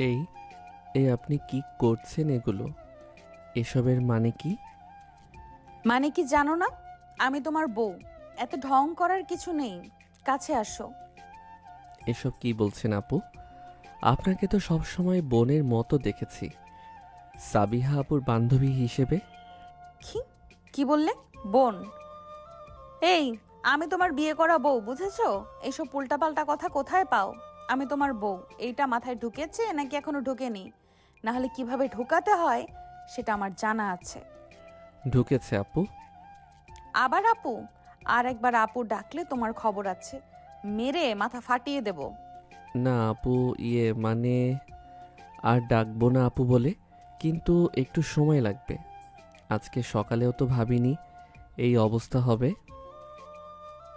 এই এই আপনি কি করছেন এগুলো? এসবের মানে কি? মানে কি জানো না? আমি তোমার বউ। এত ঢং করার কিছু নেই। কাছে আসো। এসব কি বলছেন আপু? আপনাকে তো সবসময় বোনের মতো দেখেছি, সাবিহা আপুর বান্ধবী হিসেবে। কি কি বললে? বোন? এই, আমি তোমার বিয়ে করা বউ, বুঝেছো? এসব উল্টাপাল্টা কথা কোথায় পাও? আমি তোমার বউ, এইটা মাথায় ঢুকেছে নাকি এখনো ঢোকেনি? না হলে কিভাবে ঢোকাতে হয় সেটা আমার জানা আছে। ঢুকেছে আপু। আবার আপু? আর একবার আপু ডাকলে তোমার খবর আছে। মেরে মাথা ফাটিয়ে দেব। না আপু, মানে আর ডাকবো না আপু বলে, কিন্তু একটু সময় লাগবে। আজকে সকালেও তো ভাবিনি এই অবস্থা হবে।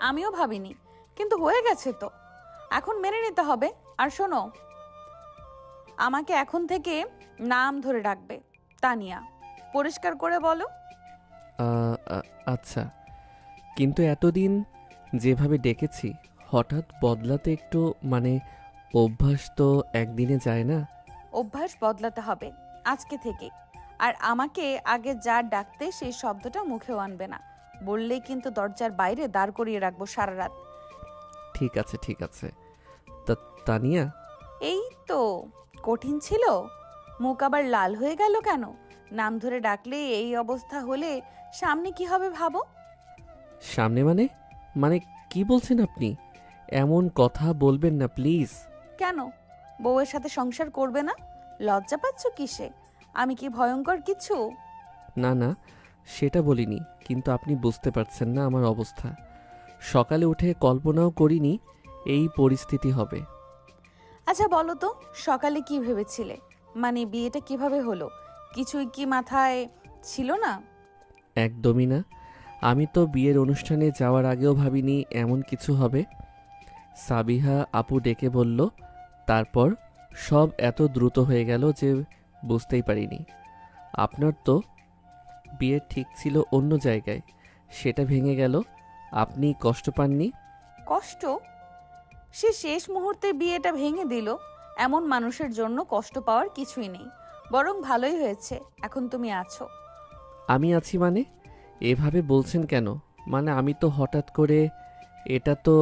আমিও ভাবিনি, কিন্তু হয়ে গেছে তো। এখন মেনে নিতে হবে। আর শোনো, আমাকে এখন থেকে নাম ধরে ডাকবে। তানিয়া। পরিষ্কার করে বলো। আচ্ছা, কিন্তু এতদিন যেভাবে ডেকেছি হঠাৎ বদলাতে একটু মানে অভ্যাস তো একদিনে যায় না। অভ্যাস বদলাতে হবে আজকে থেকে। আর আমাকে আগে যা ডাকতে সেই শব্দটা মুখেও আনবে না। বললেই কিন্তু দরজার বাইরে দাঁড় করিয়ে রাখবো সারা রাত। ঠিক আছে ঠিক আছে। তা তানিয়া। এই তো। কঠিন ছিল? মুখ আবার লাল হয়ে গেল কেন? নাম ধরে ডাকলে এই অবস্থা হলে সামনে কি হবে ভাবো। সামনে মানে? মানে কি বলছেন আপনি? এমন কথা বলবেন না প্লিজ। কেন? বউয়ের সাথে সংসার করবে না? লজ্জা পাচ্ছ কিসে? আমি কি ভয়ঙ্কর কিছু? না না, সেটা বলিনি, কিন্তু আপনি বুঝতে পারছেন না আমার অবস্থা। সকালে উঠে কল্পনাও করিনি এই পরিস্থিতি হবে। আচ্ছা বলো তো, সকালে কি ভেবেছিলে? মানে বিয়েটা কিভাবে হলো? কিছুই কি মাথায় ছিল না? একদমই না। আমি তো বিয়ের অনুষ্ঠানে যাওয়ার আগেও ভাবিনি এমন কিছু হবে। সাবিহা আপু ডেকে বলল, তারপর সব এত দ্রুত হয়ে গেল যে বুঝতেই পারিনি। আপনার তো বিয়ে ঠিক ছিল অন্য জায়গায়, সেটা ভেঙে গেল। আপনি কষ্ট পাননি? কষ্ট? সে শেষ মুহূর্তে বিয়েটা ভেঙে দিল। এমন মানুষের জন্য কষ্ট পাওয়ার কিছুই নেই। বরং ভালোই হয়েছে এখন তুমি আছো। আমি আছি মানে? এভাবে বলছেন কেন? মানে আমি তো হঠাৎ করে, এটা তো।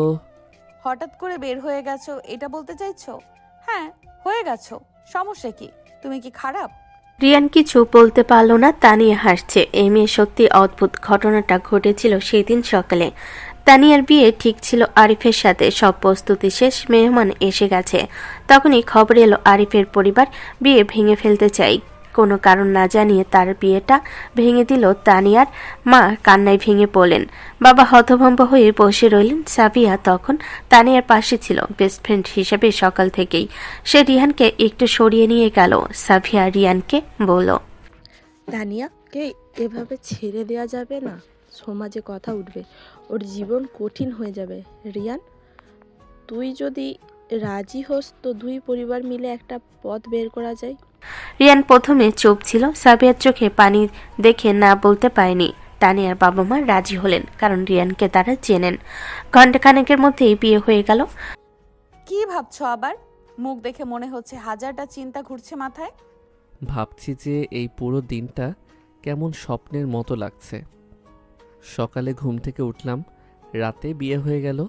হঠাৎ করে বের হয়ে গেছো এটা বলতে চাইছো? হ্যাঁ, হয়ে গেছো। সমস্যা কি? তুমি কি খারাপ? রিয়ান কিছু বলতে পারল না। তানিয়া হাসছে। এই মেয়ে সত্যি অদ্ভুত। ঘটনাটা ঘটেছিল সেদিন সকালে। তানিয়ার বিয়ে ঠিক ছিল আরিফের সাথে। সব প্রস্তুতি শেষ, মেহমান এসে গেছে। তখনই খবর এলো আরিফের পরিবার বিয়ে ভেঙে ফেলতে চাই। কোনো কারণ না জানিয়ে তার বিয়েটা ভেঙে দিল। তানিয়ার মা কান্নায় ভেঙে পড়লেন। বাবা হতভম্ব হয়ে বসে রইলেন। সাবিয়া তখন তানিয়ার পাশে ছিল, বেস্ট ফ্রেন্ড হিসেবে সকাল থেকেই। সে রিহানকে একটু সরিয়ে নিয়ে গেল। সাবিয়া রিয়ানকে বলল, দানিয়াকে এভাবে ছেড়ে দেওয়া যাবে না। সমাজে কথা উঠবে, ওর জীবন কঠিন হয়ে যাবে। রিয়ান, তুই যদি রাজি হোস তো দুই পরিবার মিলে একটা পথ বের করা যায়। রিয়ান প্রথমে চুপ ছিল। সাবিয়ার চোখে পানি দেখে না বলতে পারেনি। তানিয়ার বাবা মা রাজি হলেন, কারণ রিয়ানকে তারা চেনেন। ঘণ্টাখানেকের মধ্যেই বিয়ে হয়ে গেল। কি ভাবছো আবার? মুখ দেখে মনে হচ্ছে হাজারটা চিন্তা ঘুরছে মাথায়। ভাবছি যে এই পুরো দিনটা কেমন স্বপ্নের মতো লাগছে। সকালে ঘুম থেকে উঠলাম, রাতে বিয়ে হয়ে গেল,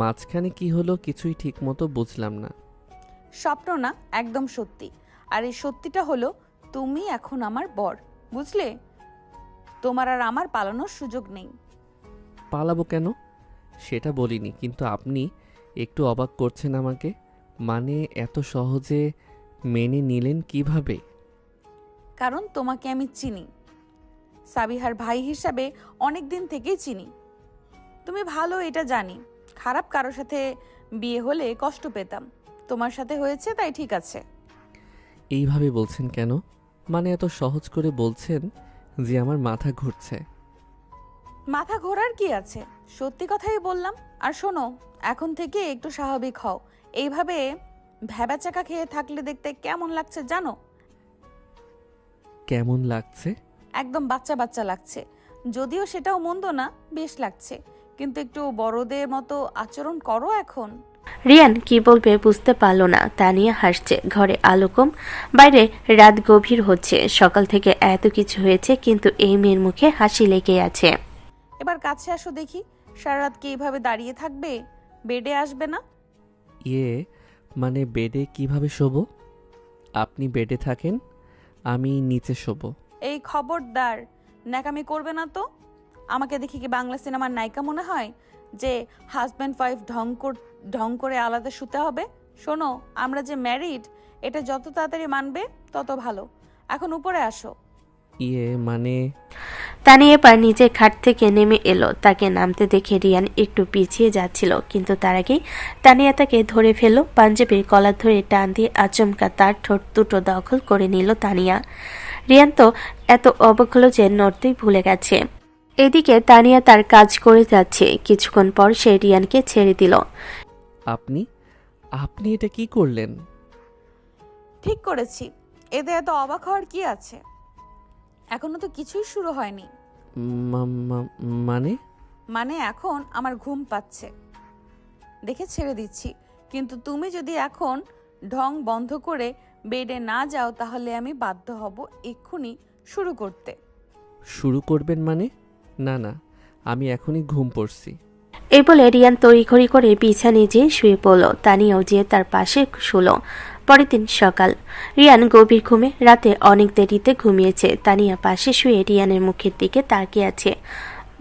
মাঝখানে কি হলো কিছুই ঠিকমতো বুঝলাম না। স্বপ্ন না, একদম সত্যি। আর এই সত্যিটা হলো তুমি এখন আমার বর। বুঝলে? তোমার আর আমার পালানোর সুযোগ নেই। পালাবো কেন সেটা বলিনি, কিন্তু আপনি একটু অবাক করছেন আমাকে। মানে এত সহজে মেনে নিলেন কিভাবে? কারণ তোমাকে আমি চিনি। সাবিহার ভাই হিসাবে অনেক দিন থেকেই চিনি। তুমি ভালো এটা জানি। খারাপ কারো সাথে বিয়ে হলে কষ্ট পেতাম। তোমার সাথে হয়েছে তাই ঠিক আছে। এইভাবে বলছেন কেন? মানে এত সহজ করে বলছেন যে আমার মাথা ঘুরছে। মাথা ঘোরার কি আছে? সত্যি কথাই বললাম। আর শোনো, এখন থেকে একটু স্বাভাবিক হও। এইভাবে ভ্যাবাচাকা খেয়ে থাকলে দেখতে কেমন লাগছে জানো? কেমন লাগছে? একদম বাচ্চা বাচ্চা লাগছে। যদিও সেটাও মন্দ না, বেশ লাগছে। কিন্তু একটু বড়দের মতো আচরণ করো এখন। রিয়ান কি বলবে বুঝতে পারল না। তানিয়া হাসছে। ঘরে আলো কম, বাইরে রাত গভীর হচ্ছে। সকাল থেকে এত কিছু হয়েছে, কিন্তু এই মেয়ের মুখে হাসি লেগে আছে। এবার কাছে আসো দেখি, সারা রাত কি এইভাবে দাঁড়িয়ে থাকবে? বেডে আসবে না? ইয়ে মানে বেডে কিভাবে শোবো? আপনি বেডে থাকেন, আমি নিচে শোবো। এই খবরদার, ন্যাকামি করবে না তো। আমাকে দেখি কি বাংলা সিনেমার নায়িকা মনে হয় যে হাজব্যান্ড ওয়াইফ ঢং করে আলাদা শুতে হবে? শোনো, আমরা যে ম্যারিড, এটা যত তাড়াতাড়ি মানবে তত ভালো। এখন উপরে আসো। ইয়ে মানে তানিয়া এবার নিজের খাট থেকে নেমে এলো। তাকে নামতে দেখে রিয়ান একটু পিছিয়ে যাচ্ছিল, কিন্তু তার আগেই তানিয়া তাকে ধরে ফেলল। পাঞ্জাবির কলার ধরে টান দিয়ে আচমকা তার ঠোঁট দুটো দখল করে নিল তানিয়া। রিয়ান তো এত অবাক হলো যে নড়তেই ভুলে গেছে। এদিকে তানিয়া তার কাজ করে যাচ্ছে। কিছুক্ষণ পর সে রিয়ানকে ছেড়ে দিল। আপনি আপনি এটা কি করলেন? ঠিক করেছি, এতে এত অবাক হওয়ার কি আছে? এখনো তো কিছুই শুরু হয়নি। মানে মানে এখন আমার ঘুম পাচ্ছে দেখে ছেড়ে দিচ্ছি, কিন্তু তুমি যদি এখন ঢং বন্ধ করে বেডে না যাও তাহলে আমি বাধ্য হব এক্ষুনি শুরু করতে। শুরু করবেন মানে? না না, আমি এখনই ঘুম পড়ছি। এই বলে রিয়ান তড়িঘড়ি করে বিছানায় যেয়ে শুয়ে পড়ল। তানিয়াও যেয়ে তার পাশে শুল। পরের দিন সকাল। রিয়ান গভীর ঘুমে রাতে অনেক দেরিতে ঘুমিয়েছে। তানিয়া পাশে শুয়ে রিয়ানের মুখের দিকে তাকিয়ে আছে।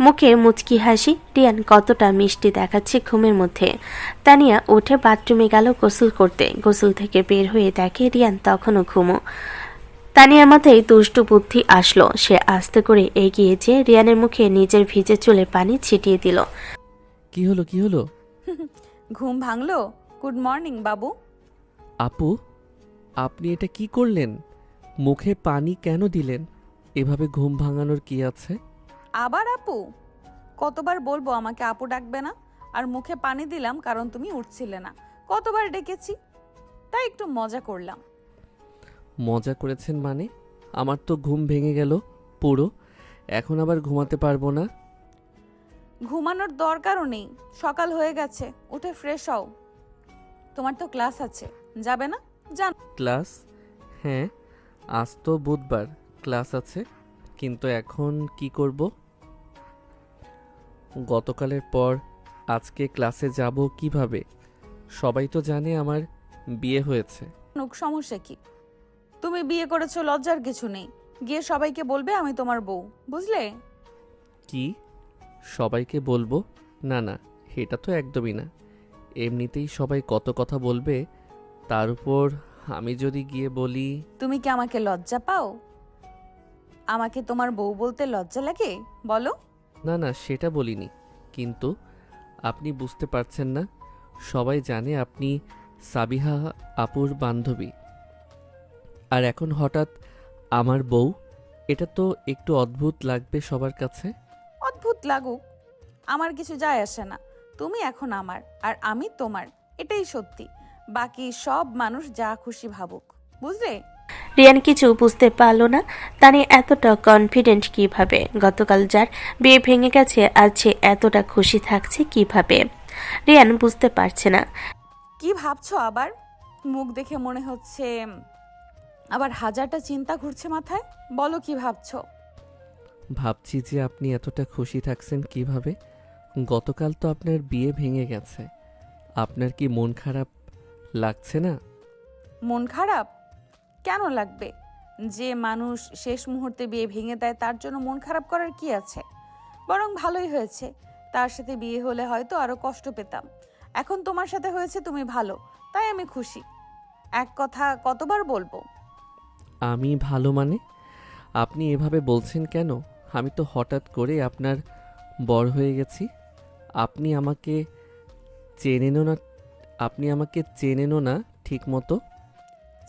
মুখে মুচকি হাসি। রিয়ান কতটা মিষ্টি দেখাচ্ছে ঘুমের মধ্যে। তানিয়া উঠে বাথরুমে গেল গোসল করতে। গোসল থেকে বের হয়ে দেখে রিয়ান তখনও ঘুমো। তানিয়ার মাথায় দুষ্টু বুদ্ধি আসলো। সে আস্তে করে এগিয়ে যেয়ে রিয়ানের মুখে নিজের ভিজে চুলে পানি ছিটিয়ে দিল। কি হলো কি হলো? ঘুম ভাঙলো? গুড মর্নিং বাবু। আপু, আপনি এটা কি করলেন? মুখে পানি কেন দিলেন? এভাবে ঘুম ভাঙানোর কি আছে? আবার আপু? কতবার বলবো আমাকে আপু ডাকবে না? আর মুখে পানি দিলাম কারণ তুমি উঠছিলে না। কতবার ডেকেছি, তাই একটু মজা করলাম। মজা করেছেন মানে? আমার তো ঘুম ভেঙে গেল পুরো। এখন আবার ঘুমাতে পারবো না। ঘুমানোর দরকারও নেই, সকাল হয়ে গেছে, উঠে ফ্রেশ হও। তোমার তো ক্লাস আছে, যাবে না? যান। ক্লাস? হ্যাঁ, আজ তো বুধবার, ক্লাস আছে। কিন্তু এখন কি করব? গতকালের পর আজকে ক্লাসে যাব কিভাবে? সবাই তো জানে আমার বিয়ে হয়েছে। সমস্যা কি? তুমি বিয়ে করেছো, লজ্জার কিছু নেই। গিয়ে সবাইকে বলবে আমি তোমার বউ, বুঝলে? কি সবাইকে বলবো? না না, এটা তো একদমই না। এমনিতেই সবাই কত কথা বলবে, তার উপর আমি যদি গিয়ে বলি। তুমি কি আমাকে লজ্জা পাও? আমাকে তোমার বউ বলতে লজ্জা লাগে বলো? না না, সেটা বলিনি, কিন্তু আপনি বুঝতে পারছেন না। সবাই জানে আপনি সাবিহা আপুর বান্ধবী, আর এখন হঠাৎ আমার বউ। এটা তো একটু অদ্ভুত লাগবে সবার কাছে। অদ্ভুত লাগুক, আমার কিছু যায় আসে না। তুমি এখন আমার আর আমি তোমার, এটাই সত্যি। বাকি সব মানুষ যা খুশি ভাবুক, বুঝলে? রিয়ান কিছু বুঝতে পারল না। তানিয়া এতটা কনফিডেন্ট কিভাবে? গতকাল যার বিয়ে ভেঙে গেছে, আজ সে এতটা খুশি থাকছে কিভাবে? রিয়ান বুঝতে পারছে না। কি ভাবছো আবার? মুখ দেখে মনে হচ্ছে আবার হাজারটা চিন্তা ঘুরছে মাথায়। বলো কি ভাবছো? ভাবছি যে আপনি এতটা খুশি থাকছেন কিভাবে। গতকাল তো আপনার বিয়ে ভেঙে গেছে, আপনার কি মন খারাপ লাগছে না? মন খারাপ কেন লাগবে? যে মানুষ শেষ মুহূর্তে বিয়ে ভেঙে দেয় তার জন্য মন খারাপ করার কি আছে? বরং ভালোই হয়েছে। তার সাথে বিয়ে হলে হয়তো আরো কষ্ট পেতাম। এখন তোমার সাথে হয়েছে, তুমি ভালো, তাই আমি খুশি। এক কথা কতবার বলবো? আমি ভালো মানে? আপনি এভাবে বলছেন কেন? আমি তো হঠাৎ করে আপনার বর হয়ে গেছি। আপনি আমাকে চেনেনও না। আপনি আমাকে চেনেনও না ঠিক মতো।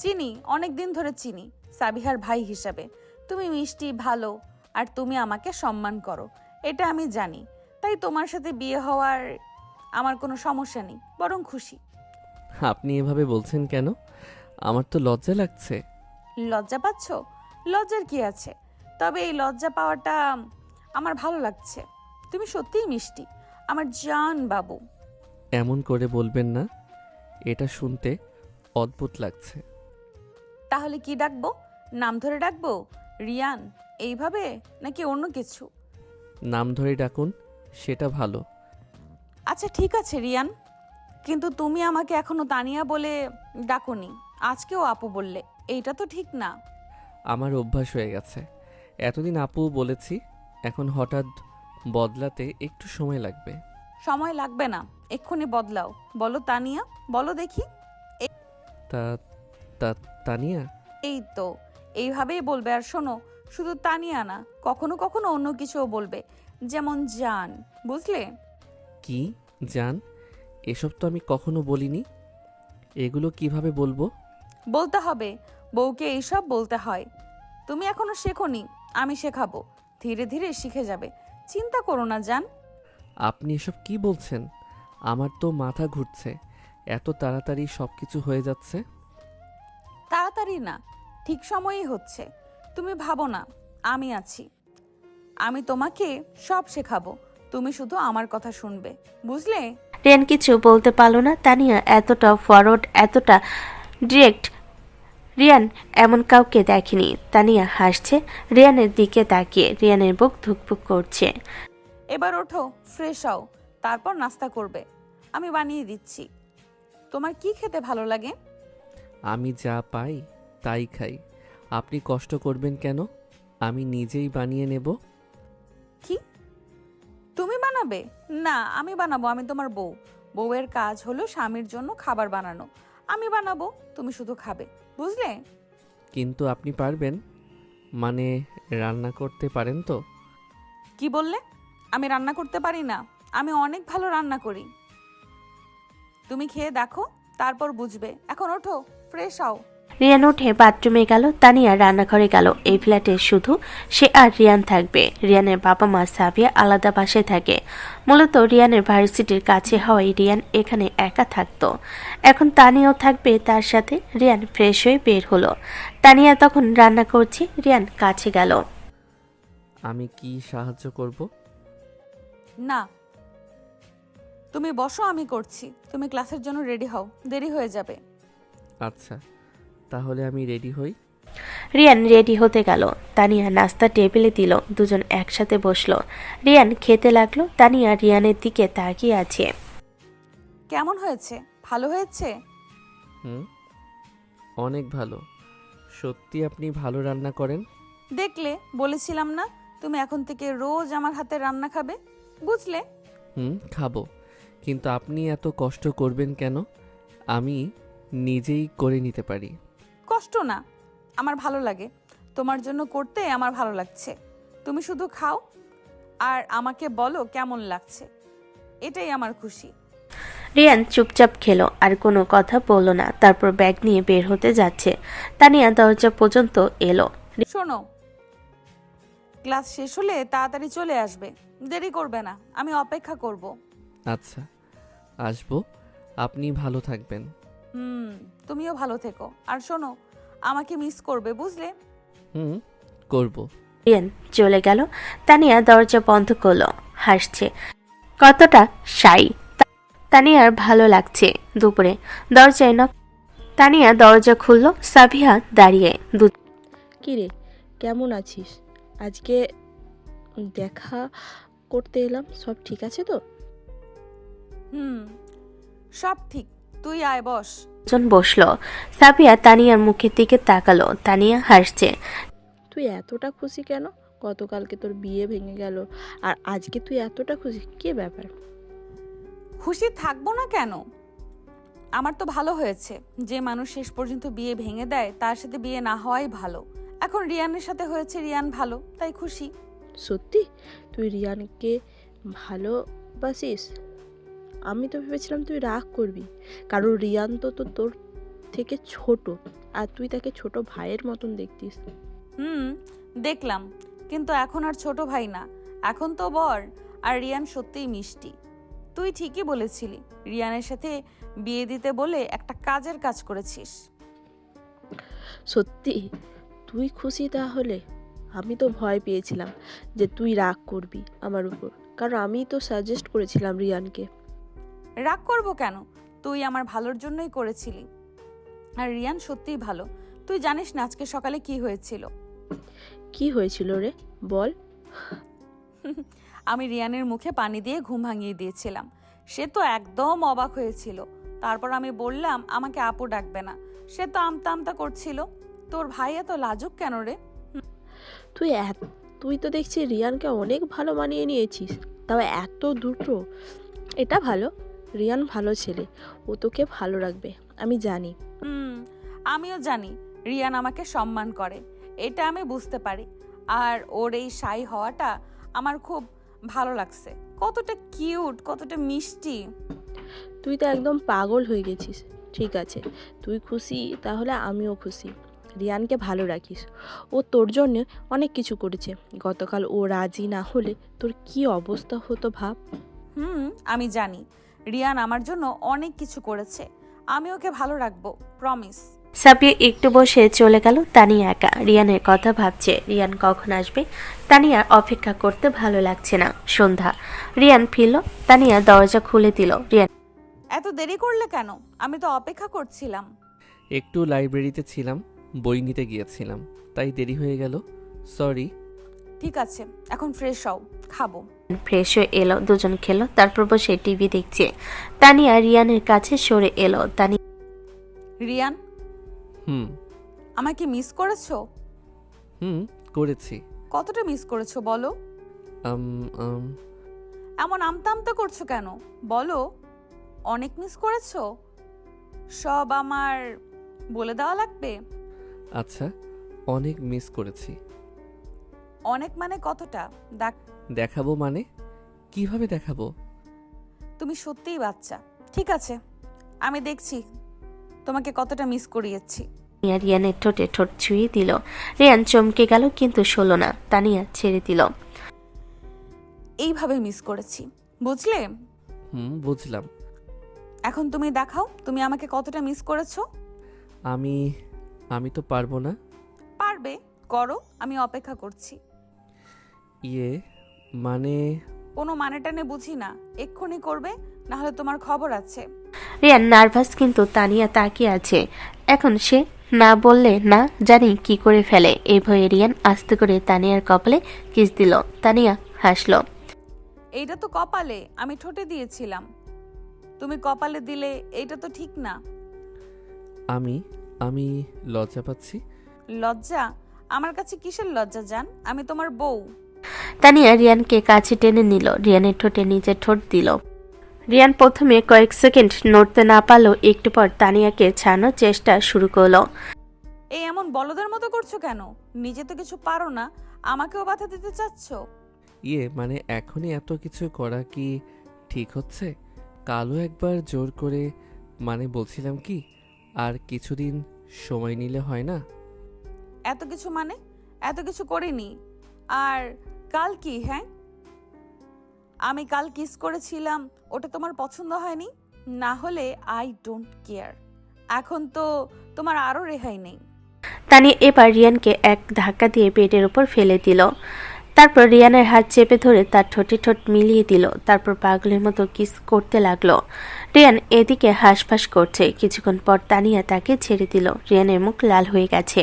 চিনি, অনেক দিন ধরে চিনি, সাবিহার ভাই হিসাবে। তুমি মিষ্টি, ভালো, আর তুমি আমাকে সম্মান করো, এটা আমি জানি। তাই তোমার সাথে বিয়ে হওয়ার আমার কোনো সমস্যা নেই, বরং খুশি। আপনি এভাবে বলছেন কেন? আমার তো লজ্জা লাগছে। লজ্জা পাচ্ছ? লজ্জার কি আছে? তবে এই লজ্জা পাওয়াটা আমার ভালো লাগছে। তুমি সত্যিই মিষ্টি, আমার জান বাবু। এমন করে বলবেন না। এটা শুনতে অদ্ভুত লাগছে। তাহলে কি ডাকবো? নাম ধরে ডাকবো? রিয়ান এইভাবে, নাকি অন্য কিছু? নাম ধরে ডাকুন, সেটা ভালো। আচ্ছা ঠিক আছে রিয়ান, কিন্তু তুমি আমাকে এখনো তানিয়া বলে ডাকোনি, আজকেও আপু বললে, এইটা তো ঠিক না। আমার অভ্যাস হয়ে গেছে, এতদিন আপু বলেছি, এখন হঠাৎ বদলাতে একটু সময় লাগবে। সময় লাগবে না, এক্ষুনি বদলাও। বলো তানিয়া, বলো দেখি। তা তা তানিয়া? এই তো, এইভাবেই বলবে। আর শোনো, শুধু তানিয়া না, কখনো কখনো অন্য কিছুও বলবে, যেমন জান, বুঝলে? কি জান? এসব তো আমি কখনো বলিনি। এগুলো কিভাবে বলবো? বলতে হবে, বউকে এইসব বলতে হয়। তুমি এখনো শেখোনি, আমি শেখাবো, ধীরে ধীরে শিখে যাবে। চিন্তা করো না জান। আপনি এসব কি বলছেন? আমার তো মাথা ঘুরছে, এত তাড়াতাড়ি সব কিছু হয়ে যাচ্ছে। তাড়াতাড়ি না, ঠিক সময়েই হচ্ছে। তুমি ভাবো না, আমি আছি, আমি তোমাকে সব শেখাবো, তুমি শুধু আমার কথা শুনবে, বুঝলে? রিয়ান কিছু বলতে পারল না। তানিয়া এতটা ফরওয়ার্ড, এতটা ডিরেক্ট রিয়ান এমন কাউকে দেখেনি। তানিয়া হাসছে রিয়ানের দিকে তাকিয়ে। রিয়ানের বুক ধুকপুক করছে। এবার ওঠো, ফ্রেশ হও, তারপর নাস্তা করবে, আমি বানিয়ে দিচ্ছি। তোমার কি খেতে ভালো লাগে? আমি যা পাই তাই খাই, আপনি কষ্ট করবেন কেন? আমি নিজেই বানিয়ে নেব। কি, তুমি বানাবে? না, আমি বানাবো, আমি তোমার বউ। বউয়ের কাজ হলো স্বামীর জন্য খাবার বানানো, আমি বানাবো, তুমি শুধু খাবে, বুঝলে? কিন্তু আপনি পারবেন? মানে রান্না করতে পারেন তো? কি বললে? আমি রান্না করতে পারি না? আমি অনেক ভালো রান্না করি, তুমি খেয়ে দেখো, তারপর বুঝবে। এখন ওঠো, ফ্রেশ হও। রিয়ান উঠে বাথরুমে গেল। তানিয়া রান্নাঘরে গেল। এই ফ্ল্যাটে শুধু সে আর রিয়ান থাকবে। রিয়ানের বাবা মা সাবিয়া আলাদা বাসায় থাকে। মূলত রিয়ানের ভার্সিটির কাছে হওয়ায় রিয়ান এখানে একা থাকতো। এখন তানিয়াও থাকবে তার সাথে। রিয়ান ফ্রেশ হয়ে বের হলো। তানিয়া তখন রান্না করছে। রিয়ান কাছে গেল। আমি কি সাহায্য করব? না, তুমি বসো, আমি করছি। তুমি ক্লাসের জন্য রেডি হও, দেরি হয়ে যাবে। আচ্ছা, তাহলে আমি রেডি হই। রিয়ান রেডি হতে গেল। তানিয়া নাস্তা টেবিলে দিল। দুজন একসাথে বসলো। রিয়ান খেতে লাগলো। তানিয়া রিয়ানের দিকে তাকিয়ে আছে। কেমন হয়েছে? ভালো হয়েছে? হুম, অনেক ভালো। সত্যি আপনি ভালো রান্না করেন। দেখলে, বলেছিলাম না, তুমি এখন থেকে রোজ আমার হাতে রান্না খাবে, বুঝলে? খাবো, কিন্তু আপনি এত কষ্ট করবেন কেন? আমি নিজেই করে নিতে পারি। কষ্ট না, আমার ভালো লাগে, তোমার জন্য করতে আমার ভালো লাগছে। তুমি শুধু খাও আর আমাকে বলো কেমন লাগছে, এটাই আমার খুশি। রিয়ান চুপচাপ খেলো, আর কোনো কথা বলল না। তারপর ব্যাগ নিয়ে বের হতে যাচ্ছে। তানিয়া দরজা পর্যন্ত এলো। শোনো, ক্লাস শেষ হলে তাড়াতাড়ি চলে আসবে, দেরি করবে না, আমি অপেক্ষা করব। আচ্ছা, আসবো। আপনি ভালো থাকবেন। তুমিও ভালো থেকো। আর শোনো, আমাকে মিস করবে, বুঝলে? করব। রিয়ান চলে গেল। তানিয়া দরজা বন্ধ করলো। হাসছে, কতটা শাই। তানিয়ার ভালো লাগছে। দুপুরে দরজায় নক। তানিয়া দরজা খুললো। সাবিহা দাঁড়িয়ে। কিরে, কেমন আছিস? আজকে দেখা করতে এলাম, সব ঠিক আছে তো? সব ঠিক, তুই আয়, বস। দুজন বসলো। সাবিয়া তানিয়ার মুখের দিকে তাকালো। তানিয়া হাসছে। তুই এতটা খুশি কেন? গতকালকে তোর বিয়ে ভেঙে গেল, আর আজকে তুই এতটা খুশি, কি ব্যাপার? খুশি থাকবো না কেন? আমার তো ভালো হয়েছে। যে মানুষ শেষ পর্যন্ত বিয়ে ভেঙে দেয়, তার সাথে বিয়ে না হওয়াই ভালো। এখন রিয়ানের সাথে হয়েছে, রিয়ান ভালো, তাই খুশি। সত্যি তুই রিয়ানকে ভালোবাসিস? আমি তো ভেবেছিলাম তুই রাগ করবি, কারণ রিয়ান তো তোর থেকে ছোট, আর তুই তাকে ছোট ভাইয়ের মতন দেখতিস। দেখলাম, কিন্তু এখন আর ছোট ভাই না, এখন তো বর। আর রিয়ান সত্যিই মিষ্টি। তুই ঠিকই বলেছিলি, রিয়ানের সাথে বিয়ে দিতে বলে একটা কাজের কাজ করেছিস। সত্যি তুই খুশি? তাহলে আমি তো ভয় পেয়েছিলাম যে তুই রাগ করবি আমার উপর, কারণ আমি তো সাজেস্ট করেছিলাম রিয়ানকে। রাগ করবো কেন? তুই আমার ভালোর জন্যই করেছিলি। আর রিয়ান সত্যিই ভালো। তুই জানিস না আজকে সকালে কি হয়েছিল? কি হয়েছিল রে, বল। আমি রিয়ানের মুখে পানি দিয়ে ঘুম ভাঙিয়ে দিয়েছিলাম। সে তো একদম অবাক হয়েছিল। তারপর আমি বললাম আমাকে আপু ডাকবে না। সে তো আমতা আমতা করছিল। তোর ভাই এত লাজুক কেন রে? তুই তো দেখছি রিয়ানকে অনেক ভালো মানিয়ে নিয়েছিস, তাও এত দুটো। এটা ভালো, রিয়ান ভালো ছেলে, ও তোকে ভালো রাখবে, আমি জানি। আমিও জানি রিয়ান আমাকে সম্মান করে, এটা আমি বুঝতে পারি। আর ওর এই শাই হওয়াটা আমার খুব ভালো লাগছে। কতটা কিউট, কতটা মিষ্টি। তুই তো একদম পাগল হয়ে গেছিস। ঠিক আছে, তুই খুশি তাহলে আমিও খুশি। রিয়ানকে ভালো রাখিস, ও তোর জন্য অনেক কিছু করেছে। গতকাল ও রাজি না হলে তোর কি অবস্থা হতো ভাব। আমি জানি রিয়ান আমার জন্য অনেক কিছু করেছে। আমি ওকে ভালো রাখবো, প্রমিস। সাবিয়া একটু বসে চলে গেল। তানিয়া একা রিয়ানের কথা ভাবছে। রিয়ান কখন আসবে? তানিয়ার অপেক্ষা করতে ভালো লাগছে না। সন্ধ্যা, রিয়ান ফিরল। তানিয়া দরজা খুলে দিল। রিয়ান, এত দেরি করলে কেন? আমি তো অপেক্ষা করছিলাম। একটু লাইব্রেরিতে ছিলাম, বই নিতে গিয়েছিলাম, তাই দেরি হয়ে গেল। সরি। ঠিক আছে, এখন ফ্রেশ হও, খাবো। ফ্রেশ হয়ে এলো, দুজন খেলো, তারপর বসে টিভি দেখছে। তানিয়া রিয়ানের কাছে সরে এলো। তানিয়া, রিয়ান, হুম আমাকে মিস করেছো? হুম করেছি। কতটা মিস করেছো বলো? আম আম এমন আমতা আমতা করছো কেন? বলো, অনেক মিস করেছো? সব আমার বলে দেওয়া লাগবে? আচ্ছা, অনেক মিস করেছি। অনেক মানে কতটা? দেখাবো মানে? কিভাবে দেখাবো? তুমি সত্যিই বাচ্চা। ঠিক আছে, আমি দেখছি তোমাকে কতটা মিস করিয়েছি। রিয়ানের ঠোঁটে ঠোঁট ছুঁয়ে দিল। রিয়ান চমকে গেল, কিন্তু শোলো না। তানিয়া ছেড়ে দিল। এইভাবে মিস করেছি, বুঝলে? বুঝলাম। এখন তুমি দেখাও তুমি আমাকে কতটা মিস করেছো। আমি আমি তো পারবো না। পারবে, করো, আমি অপেক্ষা করছি। মানে? কোনো মানেটা নে বুঝি না। এক্ষুনি করবে, না হলে তোমার খবর আছে। রিয়ান নার্ভাস, কিন্তু তানিয়া তাকিয়ে আছে। এখন সে না বললে না জানি কি করে ফেলে। এই ভয়ে রিয়ান আস্তে করে তানিয়ার কপালে কিস দিল। তানিয়া হাসলো। এইটা তো কপালে, আমি ঠোঁটে দিয়েছিলাম। তুমি কপালে দিলে, এইটা তো ঠিক না। আমি লজ্জা পাচ্ছি। লজ্জা? আমার কাছে কিসের লজ্জা জান? আমি তোমার বউ। তানিয়া রিয়ানকে কাছে টেনে নিল, রিয়ানের ঠোঁটে নিজের ঠোঁট দিল। রিয়ান প্রথমে কয়েক সেকেন্ড নড়তে না পারলেও একটু পর তানিয়াকে ছাড়ানোর চেষ্টা শুরু করলো। এই এমন বলদের মতো করছো কেন? নিজে তো কিছু পারো না, আমাকেও বাধা দিতে চাচ্ছ? মানে এখনই এত কিছু করা কি ঠিক হচ্ছে? কালও একবার জোর করে, মানে বলছিলাম কি, আর কিছুদিন সময় নিলে হয় না? এত কিছু মানে? এত কিছু করিনি। আর কাল কি? হ্যাঁ, আমি কাল কিস করেছিলাম, ওটা তোমার পছন্দ হয়নি? না হলে আই ডোন্ট কেয়ার। এখন তো তোমার আরো রেহাই নেই। তানিয়া এবার রিয়ানকে এক ধাক্কা দিয়ে বেডের উপর ফেলে দিল। তারপর রিয়ানের হাত চেপে ধরে তার ঠোঁটে ঠোঁট মিলিয়ে দিল। তারপর পাগলের মতো কিস করতে লাগলো। রিয়ান এদিকে হাঁসফাঁস করছে। কিছুক্ষণ পর তানিয়া তাকে ছেড়ে দিল। রিয়ানের মুখ লাল হয়ে গেছে।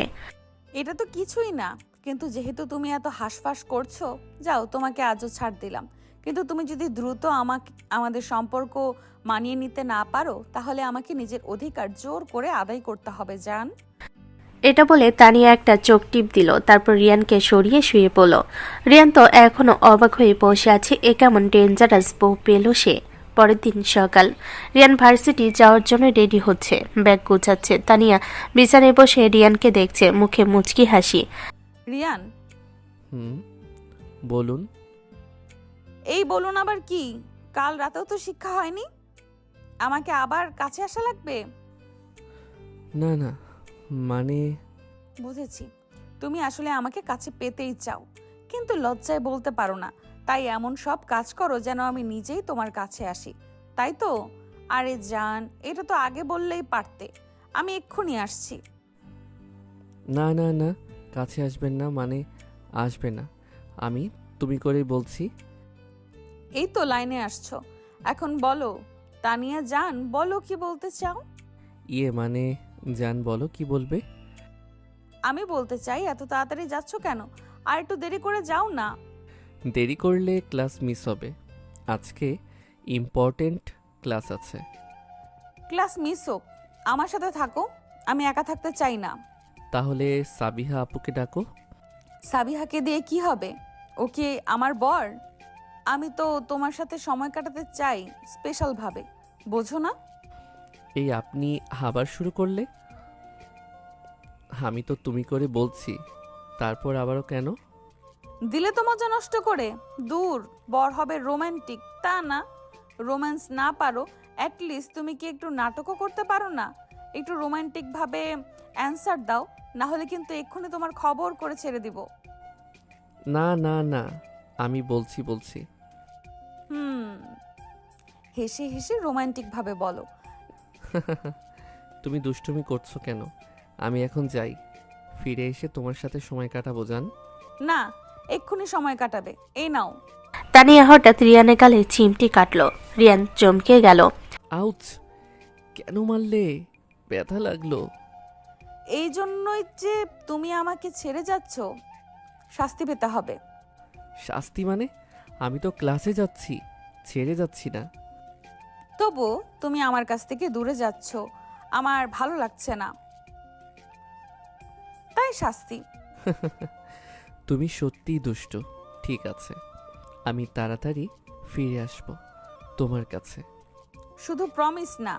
এটা তো কিছুই না, কিন্তু যেহেতু তুমি এত হাঁসফাঁস করছো, যাও, তোমাকে আজও ছাড় দিলাম। কিন্তু তুমি যদি দ্রুত আমাদের সম্পর্ক মানিয়ে নিতে না পারো, তাহলে আমাকে নিজের অধিকার জোর করে আদায় করতে হবে জান। এটা বলে তানিয়া একটা চোখ টিপ দিল। তারপর রিয়ানকে সরিয়ে শুয়ে পড়ল। রিয়ান তো এখনো অবাক হয়ে বসে আছে। এ কেমন ডেঞ্জারাস বউ পেল সে। পরের দিন সকাল, রিয়ান ভার্সিটি যাওয়ার জন্য রেডি হচ্ছে, ব্যাগ গোছাচ্ছে। তানিয়া বিছানায় বসে রিয়ানকে দেখছে, মুখে মুচকি হাসি। রিয়ান, বলুন। এই বলুন আবার কি? কাল রাতেও তো শিক্ষা হয়নি, আমাকে আবার কাছে আসা লাগবে? না না, মানে? বুঝেছি, তুমি আসলে আমাকে কাছে পেতেই চাও, কিন্তু লজ্জায় বলতে পারো না, তাই এমন সব কাজ করো যেন আমি নিজেই তোমার কাছে আসি, তাই তো? আরে জান, এটা তো আগে বললেই পারতে, আমি এক্ষুনি আসছি। না না না, কাছে আসবেন না, মানে আসবে না। আমি তুমি করেই বলছি। এই তো লাইনে আসছো, এখন বলো তানিয়া জান, বলো কি বলতে চাও? ইয়ে মানে, জান বলো কি বলবে? আমি বলতে চাই, এত তাড়াতাড়ি যাচ্ছ কেন? আর একটু দেরি করে যাও না। দেরি করলে ক্লাস মিস হবে। আজকে ইম্পর্টেন্ট ক্লাস আছে। ক্লাস মিস হোক, আমার সাথে থাকো। আমি একা থাকতে চাই না। তাহলে সাবিহা আপুকে ডাকো। সাবিহাকে দিয়ে কি হবে? ওকে আমার বর। আমি তো তোমার সাথে সময় কাটাতে চাই স্পেশাল ভাবে, বোঝো না? এই আপনি আবার শুরু করলে? আমি তো তুমি করে বলছি, তারপর আবারও কেন? দিলে তো মজা নষ্ট করে। দূর, বর হবে রোমান্টিক, তা না। রোম্যান্স না পারো, অ্যাটলিস্ট তুমি কি একটু নাটকও করতে পারো না? একটু রোমান্টিক ভাবে অ্যান্সার দাও, না হলে কিন্তু এক্ষুনি তোমার খবর করে ছেড়ে দিব। না না না, আমি বলছি। হেসে হেসে রোমান্টিক ভাবে বলো। তুমি দুষ্টুমি করছো কেন? আমি এখন যাই, ফিরে এসে তোমার সাথে সময় কাটাবো জান। না, এক্ষুনি সময় কাটাবে। এই নাও। তানিয়া হঠাৎ রিয়ানের গালে চিমটি কাটলো। রিয়ান চমকে গেল। আউচ! কেন মারলে? ব্যথা লাগলো। এই জন্যই যে তুমি আমাকে ছেড়ে যাচ্ছ, শাস্তি পেতে হবে। শাস্তি মানে? আমি তো ক্লাসে যাচ্ছি, ছেড়ে যাচ্ছি না। তবু তুমি আমার কাছ থেকে দূরে যাচ্ছ, আমার ভালো লাগছে না, তাই শাস্তি। তুমি সত্যিই দুষ্ট। ঠিক আছে, আমি তাড়াতাড়ি ফিরে আসব তোমার কাছে। শুধু প্রমিস না,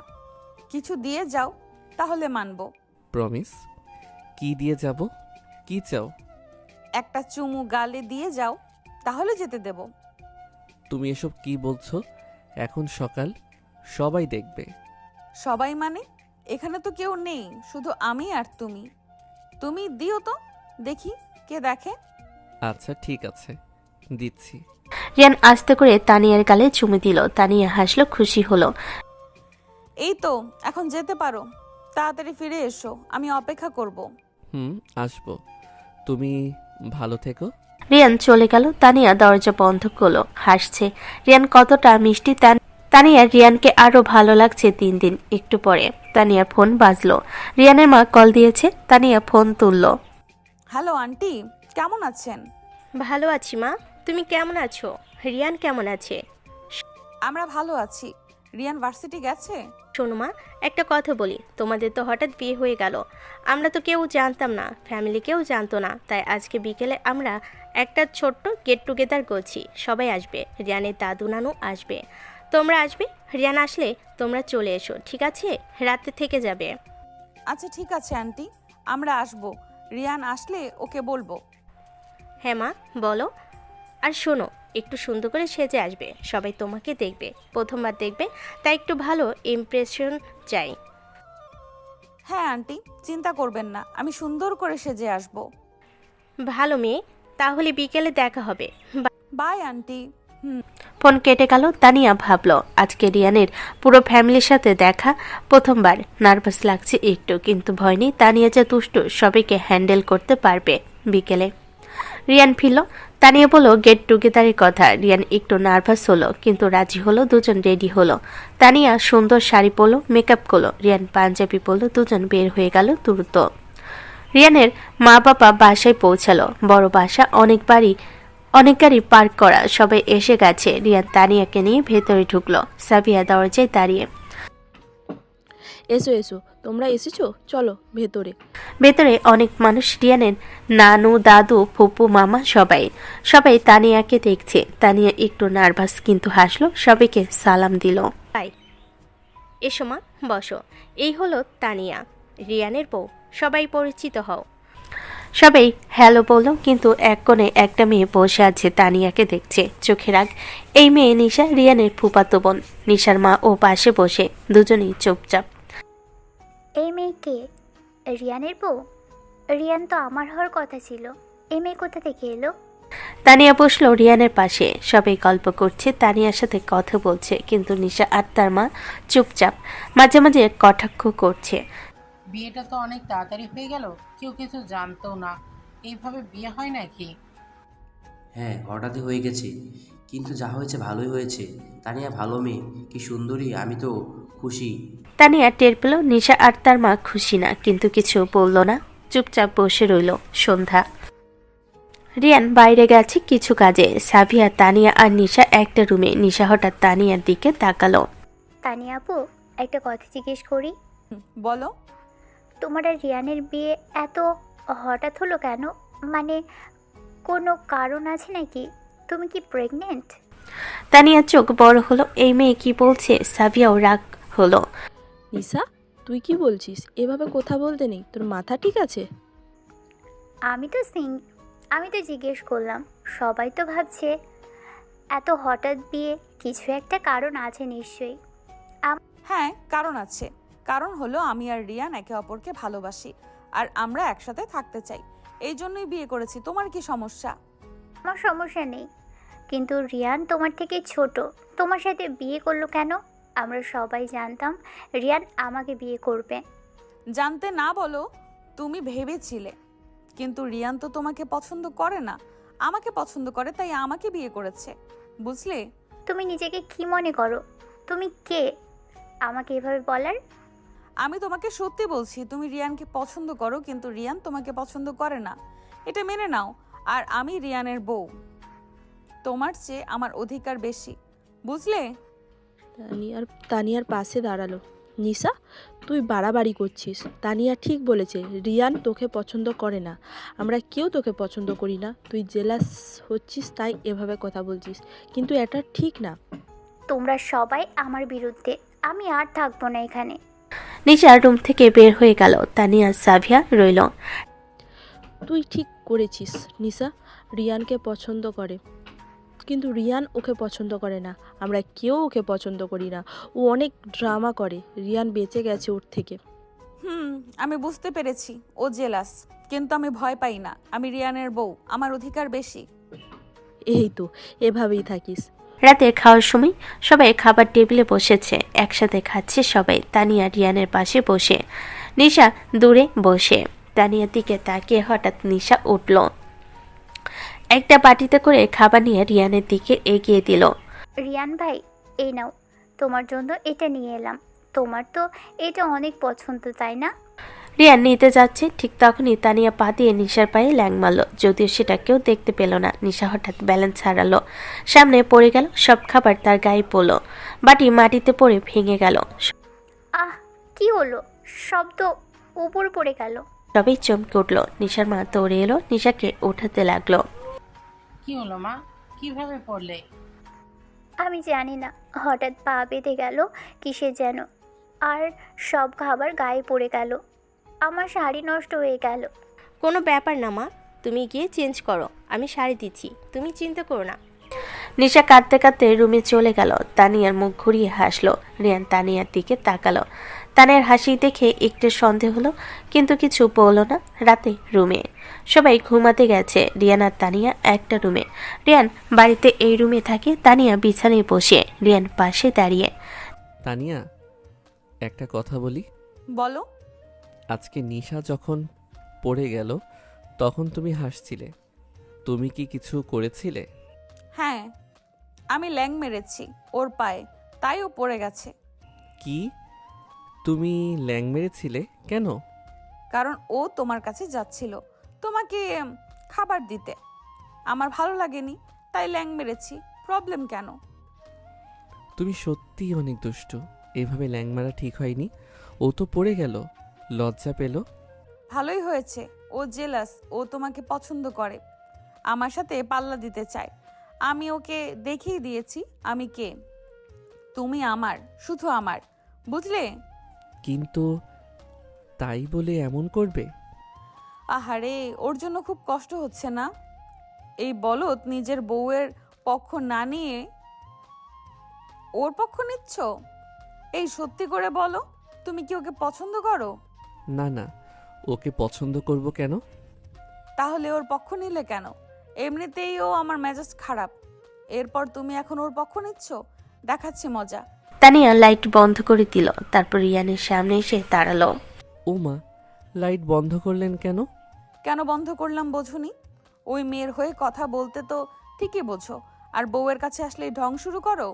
কিছু দিয়ে যাও, তাহলে মানবো। প্রমিস? কি দিয়ে যাব? কি চাও? একটা চুমু গালে দিয়ে যাও, তাহলে যেতে দেব। তুমি এসব কি বলছো? এখন সকাল, সবাই দেখবে। সবাই মানে? এখানে তো কেউ নেই, শুধু আমি আর তুমি। তুমি দিও তো, দেখি কে দেখে। আচ্ছা ঠিক আছে, দিচ্ছি। রিয়ান আস্তে করে তানিয়ার গালে চুমু দিল। তানিয়া হাসলো, খুশি হলো। এই তো, এখন যেতে পারো। তাড়াতাড়ি ফিরে এসো, আমি অপেক্ষা করব। আসবো। তুমি ভালো থেকো। রিয়ান চলে গেল। তানিয়া দরজা বন্ধ করলো, হাসছে। রিয়ান কতটা মিষ্টি। তানিয়া রিয়ানকে আরো ভালো লাগছে দিন দিন। একটু পরে তানিয়ার ফোন বাজলো। রিয়ানের মা কল দিয়েছে। তানিয়া ফোন তুললো। হ্যালো আন্টি, কেমন আছেন? ভালো আছি মা, তুমি কেমন আছো? রিয়ান কেমন আছে? আমরা ভালো আছি। রিয়ান ভার্সিটি গেছে? শোনো মা, একটা কথা বলি। তোমাদের তো হঠাৎ বিয়ে হয়ে গেল, আমরা তো কেউ জানতাম না, ফ্যামিলি কেউ জানতো না। তাই আজকে বিকেলে আমরা একটা ছোট্ট গেট টুগেদার করছি। সবাই আসবে, রিয়ানের দাদু নানু আসবে, তোমরা আসবে। রিয়ান আসলে তোমরা চলে এসো, ঠিক আছে? রাতে থেকে যাবে। আচ্ছা ঠিক আছে আন্টি, আমরা আসবো। রিয়ান আসলে ওকে বলবো। হ্যাঁ মা, বলো। আর শোনো, একটু সুন্দর করে সেজে আসবে, সবাই তোমাকে দেখবে, প্রথমবার দেখবে, তাই একটু ভালো ইমপ্রেশন চাই। হ্যাঁ আন্টি, চিন্তা করবেন না, আমি সুন্দর করে সেজে আসবো। ভালো মেয়ে, তাহলে বিকেলে দেখা হবে। By aunty. ফোন কেটে গেল। তানিয়া ভাবলো আজকে রিয়ানের পুরো ফ্যামিলির সাথে দেখা। প্রথমবার নার্ভাস লাগছে একটু, কিন্তু ভয় নেই। তানিয়া যা দুষ্ট, সবাইকে হ্যান্ডেল করতে পারবে। বিকেলে রিয়ান ফিরল। তানিয়া বলল গেট টুগেদারের কথা। রিয়ান একটু নার্ভাস হলো, কিন্তু রাজি হলো। দুজন রেডি হলো। তানিয়া সুন্দর শাড়ি পরলো, মেকআপ করলো। রিয়ান পাঞ্জাবি পরলো। দুজন বের হয়ে গেল দ্রুত। রিয়ানের মা বাবা বাসায় পৌঁছালো। বড় বাসা, অনেক গাড়ি পার্ক করা। সবাই এসে গেছে। রিয়ান তানিয়াকে নিয়ে ভেতরে ঢুকলো। সাবিয়া দরজায় দাঁড়িয়ে। এসো এসো, তোমরা এসেছো, চলো ভেতরে। ভেতরে অনেক মানুষ। রিয়ানের নানু, দাদু, ফুপু, মামা সবাই তানিয়াকে দেখছে। তানিয়া একটু নার্ভাস, কিন্তু হাসলো। সবাইকে সালাম দিল। বাই। এসো মা, বসো। এই হলো তানিয়া, রিয়ানের বউ। সবাই পরিচিত হও। সবাই হ্যালো বলল, কিন্তু এক কোণে একটা মেয়ে বসে আছে, তানিয়াকে দেখছে। চোখে রাগ। এই মেয়ে নিশা, রিয়ানের ফুফাতো বোন। নিশার মা ও পাশে বসে, দুজনেই চুপচাপ। এই মেয়েকে রিয়ানের বউ? রিয়ান তো আমার হওয়ার কথা ছিল, এই মেয়ে কোথা থেকে এলো? তানিয়া বসলো রিয়ানের পাশে। সবাই গল্প করছে, তানিয়ার সাথে কথা বলছে, কিন্তু নিশা আর তার মা চুপচাপ। মাঝে মাঝে কটাক্ষ করছে। বিয়েটা তো অনেক তাড়াতাড়ি হয়ে গেল, কেউ কিছু জানতো না, এইভাবে বিয়ে হয় নাকি? হ্যাঁ, হঠাৎই হয়ে গেছে, কিন্তু যা হয়েছে ভালোই হয়েছে। তানিয়া ভালো মেয়ে, কি সুন্দরী, আমি তো খুশি। তানিয়া টের পেল নিশা আর তার মা খুশি না, কিন্তু কিছু বলল না, চুপচাপ বসে রইল। সন্ধ্যা। রিয়ান বাইরে গেছে কিছু কাজে। সাবিয়া, তানিয়া আর নিশা একটা রুমে। নিশা হঠাৎ তানিয়ার দিকে তাকালো। তানিয়া আপু, একটা কথা জিজ্ঞেস করি। বলো। তোমার আর রিয়ানের বিয়ে এত হঠাৎ হলো কেন? মানে কোনো কারণ আছে নাকি? তুমি কি প্রেগনেন্ট? তানিয়ার চোখ বড় হলো। এই মেয়ে কি বলছে? সাবিয়াও রাগ হলো। নিশা, তুই কি বলছিস? এভাবে কথা বলতে নেই, তোর মাথা ঠিক আছে? আমি তো জিজ্ঞেস করলাম। সবাই তো ভাবছে এত হঠাৎ বিয়ে, কিছু একটা কারণ আছে নিশ্চয়ই। হ্যাঁ, কারণ আছে। কারণ হলো আমি আর রিয়ান একে অপরকে ভালোবাসি আর আমরা একসাথে থাকতে চাই। এই জন্যই বিয়ে করেছি। তোমার কি সমস্যা? আমার সমস্যা নেই, কিন্তু রিয়ান তোমার থেকে ছোট, তোমার সাথে বিয়ে করলো কেন? আমরা সবাই জানতাম রিয়ান আমাকে বিয়ে করবে। জানতে না বলো, তুমি ভেবেছিলে। কিন্তু রিয়ান তো তোমাকে পছন্দ করে না, আমাকে পছন্দ করে, তাই আমাকে বিয়ে করেছে। বুঝলে? তুমি নিজেকে কি মনে করো? তুমি কে আমাকে এভাবে বলার? আমি তোমাকে সত্যি বলছি, তুমি রিয়ানকে পছন্দ করো, কিন্তু রিয়ান তোমাকে পছন্দ করে না। এটা মেনে নাও। আর আমি রিয়ানের বউ। তোমার চেয়ে আমার অধিকার বেশি। বুঝলে? তানিয়ার পাশে দাঁড়ালো। নিশা, তুই বাড়াবাড়ি করছিস। তানিয়া ঠিক বলেছে, রিয়ান তোকে পছন্দ করে না, আমরা কেউ তোকে পছন্দ করি না। তুই জেলাস হচ্ছিস তাই এভাবে কথা বলছিস, কিন্তু এটা ঠিক না। তোমরা সবাই আমার বিরুদ্ধে, আমি আর থাকবো না এখানে। নিশা রুম থেকে বের হয়ে গেল। তানিয়া সাবিয়া রইল। তুই ঠিক করেছিস। নিশা রিয়ানকে পছন্দ করে, কিন্তু রিয়ান ওকে পছন্দ করে না, আমরা কেউ ওকে পছন্দ করি না। ও অনেক ড্রামা করে। রিয়ান বেঁচে গেছে ওর থেকে। আমি বুঝতে পেরেছি ও জেলাস, কিন্তু আমি ভয় পাই না। আমি রিয়ানের বউ, আমার অধিকার বেশি। এই তো, এভাবেই থাকিস। রাতে খাওয়ার সময় সবাই খাবার টেবিলে বসেছে, একসাথে খাচ্ছে সবাই। তানিয়া রিয়ানের পাশে বসে, নিশা দূরে বসে। তানিয়ার দিকে তাকিয়ে হঠাৎ নিশা উঠল, একটা বাটিতে করে খাবার নিয়ে রিয়ানের দিকে এগিয়ে দিল। রিয়ান ভাই, এই নাও, তোমার জন্য এটা নিয়ে এলাম। তোমার তো এটা অনেক পছন্দ, তাই না? রিয়ান নিতে যাচ্ছে, ঠিক তখনই তানিয়া পা দিয়ে নিশার পায়ে ল্যাং মারল। যদিও সেটা কেউ দেখতে পেল না। নিশা হঠাৎ ব্যালেন্স হারালো, সামনে পড়ে গেল। সব খাবার তার গায়ে পড়ল, বাটি মাটিতে পড়ে ভেঙে গেল। আহ, কি হলো? শব্দ উপর পড়ে গেল। সবাই চমকে উঠল। নিশার মা দৌড়ে এলো, নিশাকে ওঠাতে লাগলো। কি হলো মা, কিভাবে পড়লে? আমি জানি না, হঠাৎ পা বেঁধে গেল কিসে যেন, আর সব খাবার গায়ে পড়ে গেল। আমার শাড়ি নষ্ট হয়ে গেল। কোনো ব্যাপার না মা, তুমি গিয়ে চেঞ্জ করো, আমি শাড়ি দিচ্ছি, তুমি চিন্তা করো না। নিশা কাঁদতে কাঁদতে রুমে চলে গেল। তানিয়ার মুখ ঘুরিয়ে হাসলো। রিয়ান তানিয়ার দিকে তাকালো। তানিয়ার হাসি দেখে একটু সন্দেহ হলো, কিন্তু কিছু বলল না। রাতে রুমে সবাই ঘুমাতে গেছে। রিয়ান আর তানিয়া একটা রুমে। রিয়ান বাড়িতে এই রুমে থাকে, তানিয়া বিছানায় বসে, রিয়ান পাশে দাঁড়িয়ে। তানিয়া, একটা কথা বলি। বলো। আজকে নিশা যখন পড়ে গেল তখন তুমি হাসছিলে, তুমি কি কিছু করেছিলে? হ্যাঁ, আমি ল্যাং মেরেছি ওর পায়ে, তাই ও পড়ে গেছে। কি, তুমি ল্যাং মেরেছিলে কেন? কারণ ও তোমার কাছে যাচ্ছিল তোমাকে খাবার দিতে। আমার ভালো লাগেনি, তাই ল্যাং মেরেছি। প্রবলেম কেন? তুমি সত্যিই অনেক দুষ্টু। এভাবে ল্যাং মারা ঠিক হয়নি। ও তো পড়ে গেল, লজ্জা পেল। ভালোই হয়েছে, ও জেলাস। ও তোমাকে পছন্দ করে, আমার সাথে পাল্লা দিতে চায়। আমি ওকে দেখিয়ে দিয়েছি আমি কে। তুমি আমার, শুধু আমার। বুঝলে? কিন্তু তাই বলে এমন করবে? আহারে, ওর জন্য খুব কষ্ট হচ্ছে না? এই বলত নিজের বউয়ের পক্ষ না নিয়ে ওর পক্ষ নিচ্ছ? এই সত্যি করে বলো, তুমি কি ওকে পছন্দ করো? না না, ওকে পছন্দ করব কেন? তাহলে ওর পক্ষ নিলে কেন? এমনিতেই ও আমার মেজাজ খারাপ, এরপর তুমি এখন ওর পক্ষ নিচ্ছ? দেখাচ্ছি মজা। তানিয়া লাইট বন্ধ করে দিল, তারপর রিয়ানের সামনে এসে দাঁড়ালো। ও মা, লাইট বন্ধ করলেন কেন? কেন বন্ধ করলাম বোঝুনি? ওই মেয়ের হয়ে কথা বলতে তো ঠিকই বোঝো, আর বউয়ের কাছে আসলে ঢং শুরু করো।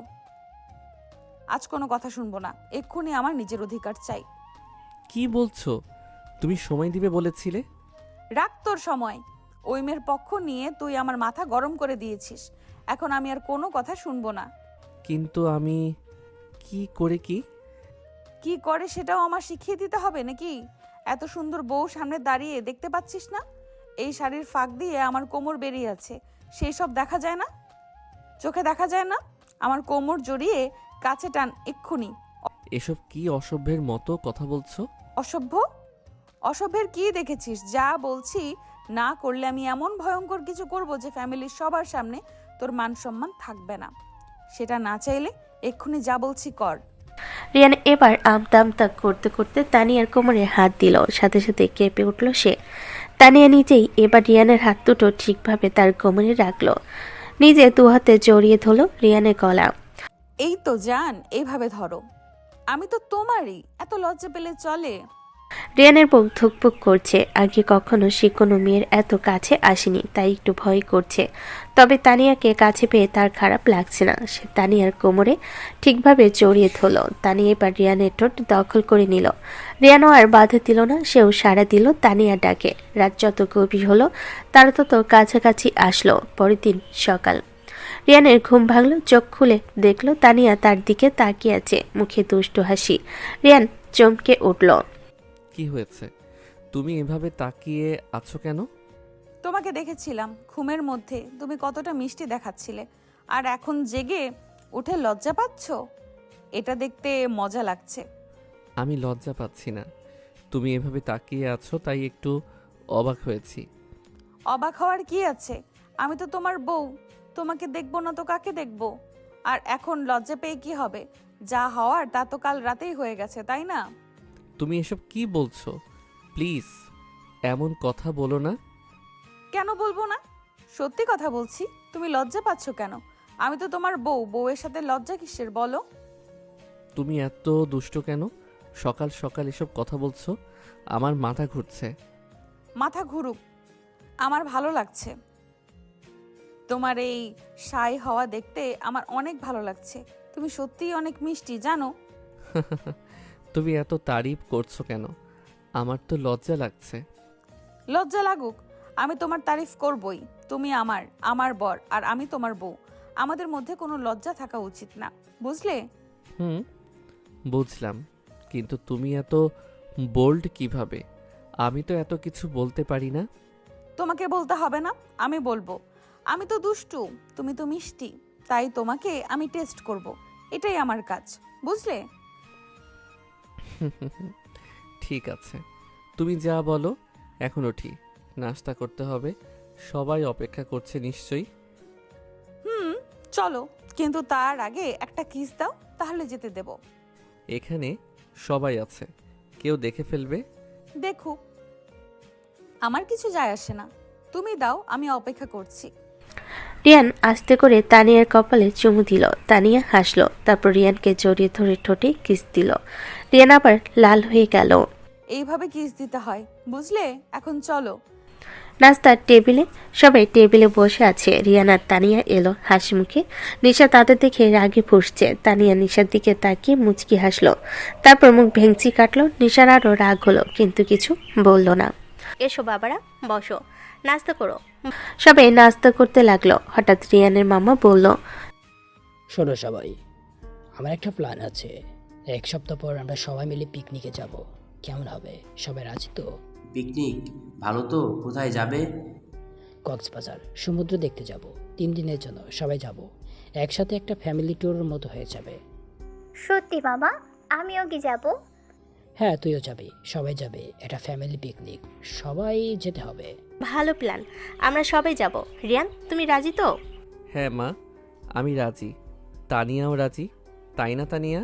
আজ কোনো কথা শুনবো না, এক্ষুনি আমার নিজের অধিকার চাই। কি বলছো? তুমি সময় দিবে বলেছিলে। রাখ তোর সময়। ওই মেয়ের পক্ষ নিয়ে তুই আমার মাথা গরম করে দিয়েছিস, এখন আমি আর কোনো কথা শুনবো না। কিন্তু আমি কি করে কি? কি করে সেটাও আমার শিখিয়ে দিতে হবে নাকি? এত সুন্দর বউ সামনে দাঁড়িয়ে দেখতে পাচ্ছিস না? এই শাড়ির ফাঁক দিয়ে আমার কোমর বেরিয়ে আছে, সেই সব দেখা যায় না? চোখে দেখা যায় না? আমার কোমর জড়িয়ে কাছে টান এক্ষুনি। এসব কি অসভ্যের মতো কথা বলছো? অসভ্য? অসভ্যের কি দেখেছিস? যা বলছি না করলে আমি এমন ভয়ঙ্কর কিছু করব যে ফ্যামিলির সবার সামনে তোর মান সম্মান থাকবে না। সেটা না চাইলে এক্ষুনি যা বলছি কর। রিয়ান এবার আমতা আমতা করতে করতে তানিয়ার কোমরে হাত দিল, সাথে সাথে কেঁপে উঠল সে। তানিয়া নিজেই এবার রিয়ানের হাত দুটো ঠিকভাবে তার কোমরে রাখলো, নিজে দু হাতে জড়িয়ে ধরল রিয়ানের গলা। এই তো জান, এইভাবে ধরো। আমি তো তোমারই, এত লজ্জা পেলে চলে? রিয়ানের বুক ধুকপুক করছে, আগে কখনো সে কোনো মেয়ের এত কাছে আসেনি, তাই একটু ভয় করছে। তবে তানিয়াকে কাছে পেয়ে তার খারাপ লাগছে না। সে তানিয়ার কোমরে ঠিকভাবে জড়িয়ে ধরল। তানিয়া এবার রিয়ানের ঠোঁট দখল করে নিল। রিয়ানও আর বাধা দিল না, সেও সাড়া দিল তানিয়ার ডাকে। রাত যত গভীর হলো তারা তত কাছাকাছি আসলো। পরের দিন সকাল, রিয়ানের ঘুম ভাঙল, চোখ খুলে দেখলো তানিয়া তার দিকে তাকিয়ে আছে, মুখে দুষ্টু হাসি। রিয়ান চমকে উঠল। কি হয়েছে? তুমি এভাবে তাকিয়ে আছো কেন? তোমাকে দেখেছিলাম ঘুমের মধ্যে, তুমি কতটা মিষ্টি দেখাচ্ছিলে, আর এখন জেগে উঠে লজ্জা পাচ্ছ? এটা দেখতে মজা লাগছে। আমি লজ্জা পাচ্ছি না, তুমি এভাবে তাকিয়ে আছো তাই একটু অবাক হয়েছি। অবাক হওয়ার কি আছে? আমি তো তোমার বউ, তোমাকে দেখবো না তো কাকে দেখবো? আর এখন লজ্জা পেয়ে কি হবে? যা হওয়ার তা তো কাল রাতেই হয়ে গেছে, তাই না? তুমি এসব কি বলছো? প্লিজ এমন কথা বলো না। কেন বলবো না? সত্যি কথা বলছি। তুমি লজ্জা পাচ্ছ কেন? আমি তো তোমার বউ, বউয়ের সাথে লজ্জা কিসের বলো? তুমি এত দুষ্ট কেন? সকাল সকাল এসব কথা বলছো, আমার মাথা ঘুরছে। মাথা ঘুরুক, আমার ভালো লাগছে। তোমার এই শাই হওয়া দেখতে আমার অনেক ভালো লাগছে। তুমি সত্যিই অনেক মিষ্টি, জানো? তুমি এত তারিফ করছো কেন? আমার তো লজ্জা লাগছে। লজ্জা লাগুক, আমি তোমার তারিফ করবই। তুমি আমার, আমার বর, আর আমি তোমার বউ। আমাদের মধ্যে কোনো লজ্জা থাকা উচিত না, বুঝলে? হুম, বুঝলাম, কিন্তু তুমি এত বোল্ড কিভাবে? আমি তো এত কিছু বলতে পারি না। তোমাকে বলতে হবে না, আমি বলবো। আমি তো দুষ্টু, তুমি তো মিষ্টি, তাই তোমাকে আমি টেস্ট করব। এটাই আমার কাজ, বুঝলে? ঠিক আছে, তুমি যা বলো। এখন উঠি, নাস্তা করতে হবে, সবাই অপেক্ষা করছে নিশ্চয়ই। চলো, কিন্তু তার আগে একটা কিস দাও, তাহলে যেতে দেব। এখানে সবাই আছে, কেউ দেখে ফেলবে। দেখুক, আমার কিছু যায় আসে না। তুমি দাও, আমি অপেক্ষা করছি। রিয়ান আস্তে করে তানিয়ার কপালে চুমু দিল। তানিয়া হাসলো, তারপর রিয়ানকে জড়িয়ে ধরে ঠোঁটে কিস দিল। রিয়ান আবার লাল হয়ে গেল। এইভাবে কিস দিতে হয়, বুঝলে? এখন চলো। নাস্তার টেবিলে সবাই টেবিলে বসে আছে। রিয়ান আর তানিয়া এলো হাসি মুখে। নিশা তাদের দেখে রাগে ফুঁসছে। তানিয়া নিশার দিকে তাকিয়ে মুচকি হাসলো, তারপর মুখ ভেঙচি কাটলো। নিশার আরও রাগ হলো, কিন্তু কিছু বলল না। এসো বাবারা, বসো, নাস্তা করো। সবাই নাস্তা করতে লাগলো। হঠাৎ রিয়ানের মামা বলল, শোনো সবাই, আমার একটা প্ল্যান আছে। এক সপ্তাহ পর আমরা সবাই মিলে পিকনিকে যাব, কেমন হবে? সবাই রাজি তো? পিকনিক? ভালো তো। কোথায় যাবে? কক্সবাজার, সমুদ্র দেখতে যাব। 3 দিনের জন্য সবাই যাব, একসাথে একটা ফ্যামিলি ট্যুরের মতো হয়ে যাবে। সত্যি বাবা, আমিও কি যাব? হ্যাঁ, তুইও যাবি, সবাই যাবে, এটা ফ্যামিলি পিকনিক, সবাই যেতে হবে। ভালো প্ল্যান, আমরা সবাই যাব। রিয়ান, তুমি রাজি তো? হ্যাঁ মা, আমি রাজি। তানিয়াও রাজি, তাই না তানিয়া?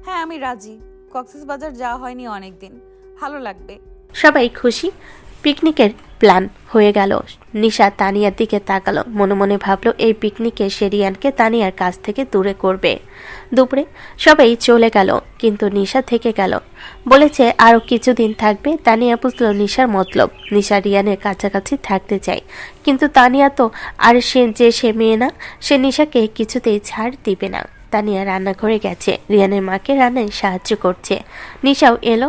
হ্যাঁ, আমি রাজি। কক্সবাজার যাওয়া হয়নি অনেক দিন, ভালো লাগবে। সবাই খুশি। পিকনিকের প্ল্যান হয়ে গেল। নিশা তানিয়ার দিকে তাকালো, মনে মনে ভাবলো এই পিকনিকে সে রিয়ানকে তানিয়ার কাছ থেকে দূরে করবে। দুপুরে সবাই চলে গেল, কিন্তু নিশা থেকে গেল। বলেছে আরো কিছুদিন থাকবে। তানিয়া বুঝলো নিশার মতলব। নিশা রিয়ানের কাছাকাছি থাকতে চায়, কিন্তু তানিয়া তো আর সে মেয়ে না, সে নিশাকে কিছুতেই ছাড় দিবে না। তানিয়া রান্নাঘরে গেছে, রিয়ানের মাকে রান্নায় সাহায্য করছে। নিশাও এলো।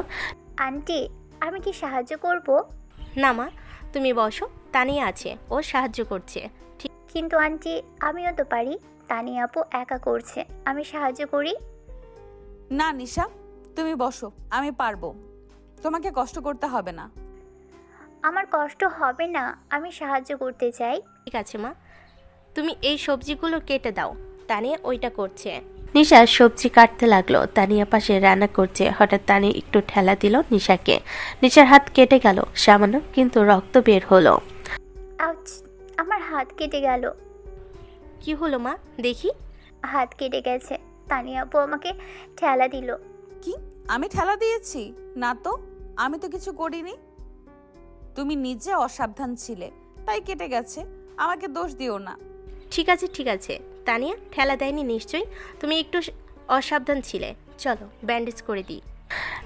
আন্টি, আমি কি সাহায্য করব? না মা, তুমি বসো, তানিয়া আছে, ও সাহায্য করছে। কিন্তু আন্টি, আমিও তো পারি। তানিয়া আপু একা করছে, আমি সাহায্য করি। না নিশা, তুমি বসো, আমি পারবো, তোমাকে কষ্ট করতে হবে না। আমার কষ্ট হবে না, আমি সাহায্য করতে চাই। ঠিক আছে মা, তুমি এই সবজিগুলো কেটে দাও, তানিয়া ওইটা করছে। নিশা সবজি কাটতে লাগলো, তানিয়া পাশে রান্না করছে। হঠাৎ তানিয়া একটু ঠেলা দিল নিশাকে। নিশার হাত কেটে গেল সামান্য, কিন্তু রক্ত বের হলো। আউচ! আমার হাত কেটে গেল। কি হলো মা, দেখি। হাত কেটে গেছে। তানিয়া আপু আমাকে ঠেলা দিল। কি, আমি ঠেলা দিয়েছি? না তো, আমি তো কিছু করিনি। তুমি নিজে অসাবধান ছিলে, তাই কেটে গেছে, আমাকে দোষ দিও না। ঠিক আছে ঠিক আছে, তানিয়া ঠেলা দেয়নি নিশ্চয়ই, তুমি একটু অসাবধান ছিলে। চলো ব্যান্ডেজ করে দিই।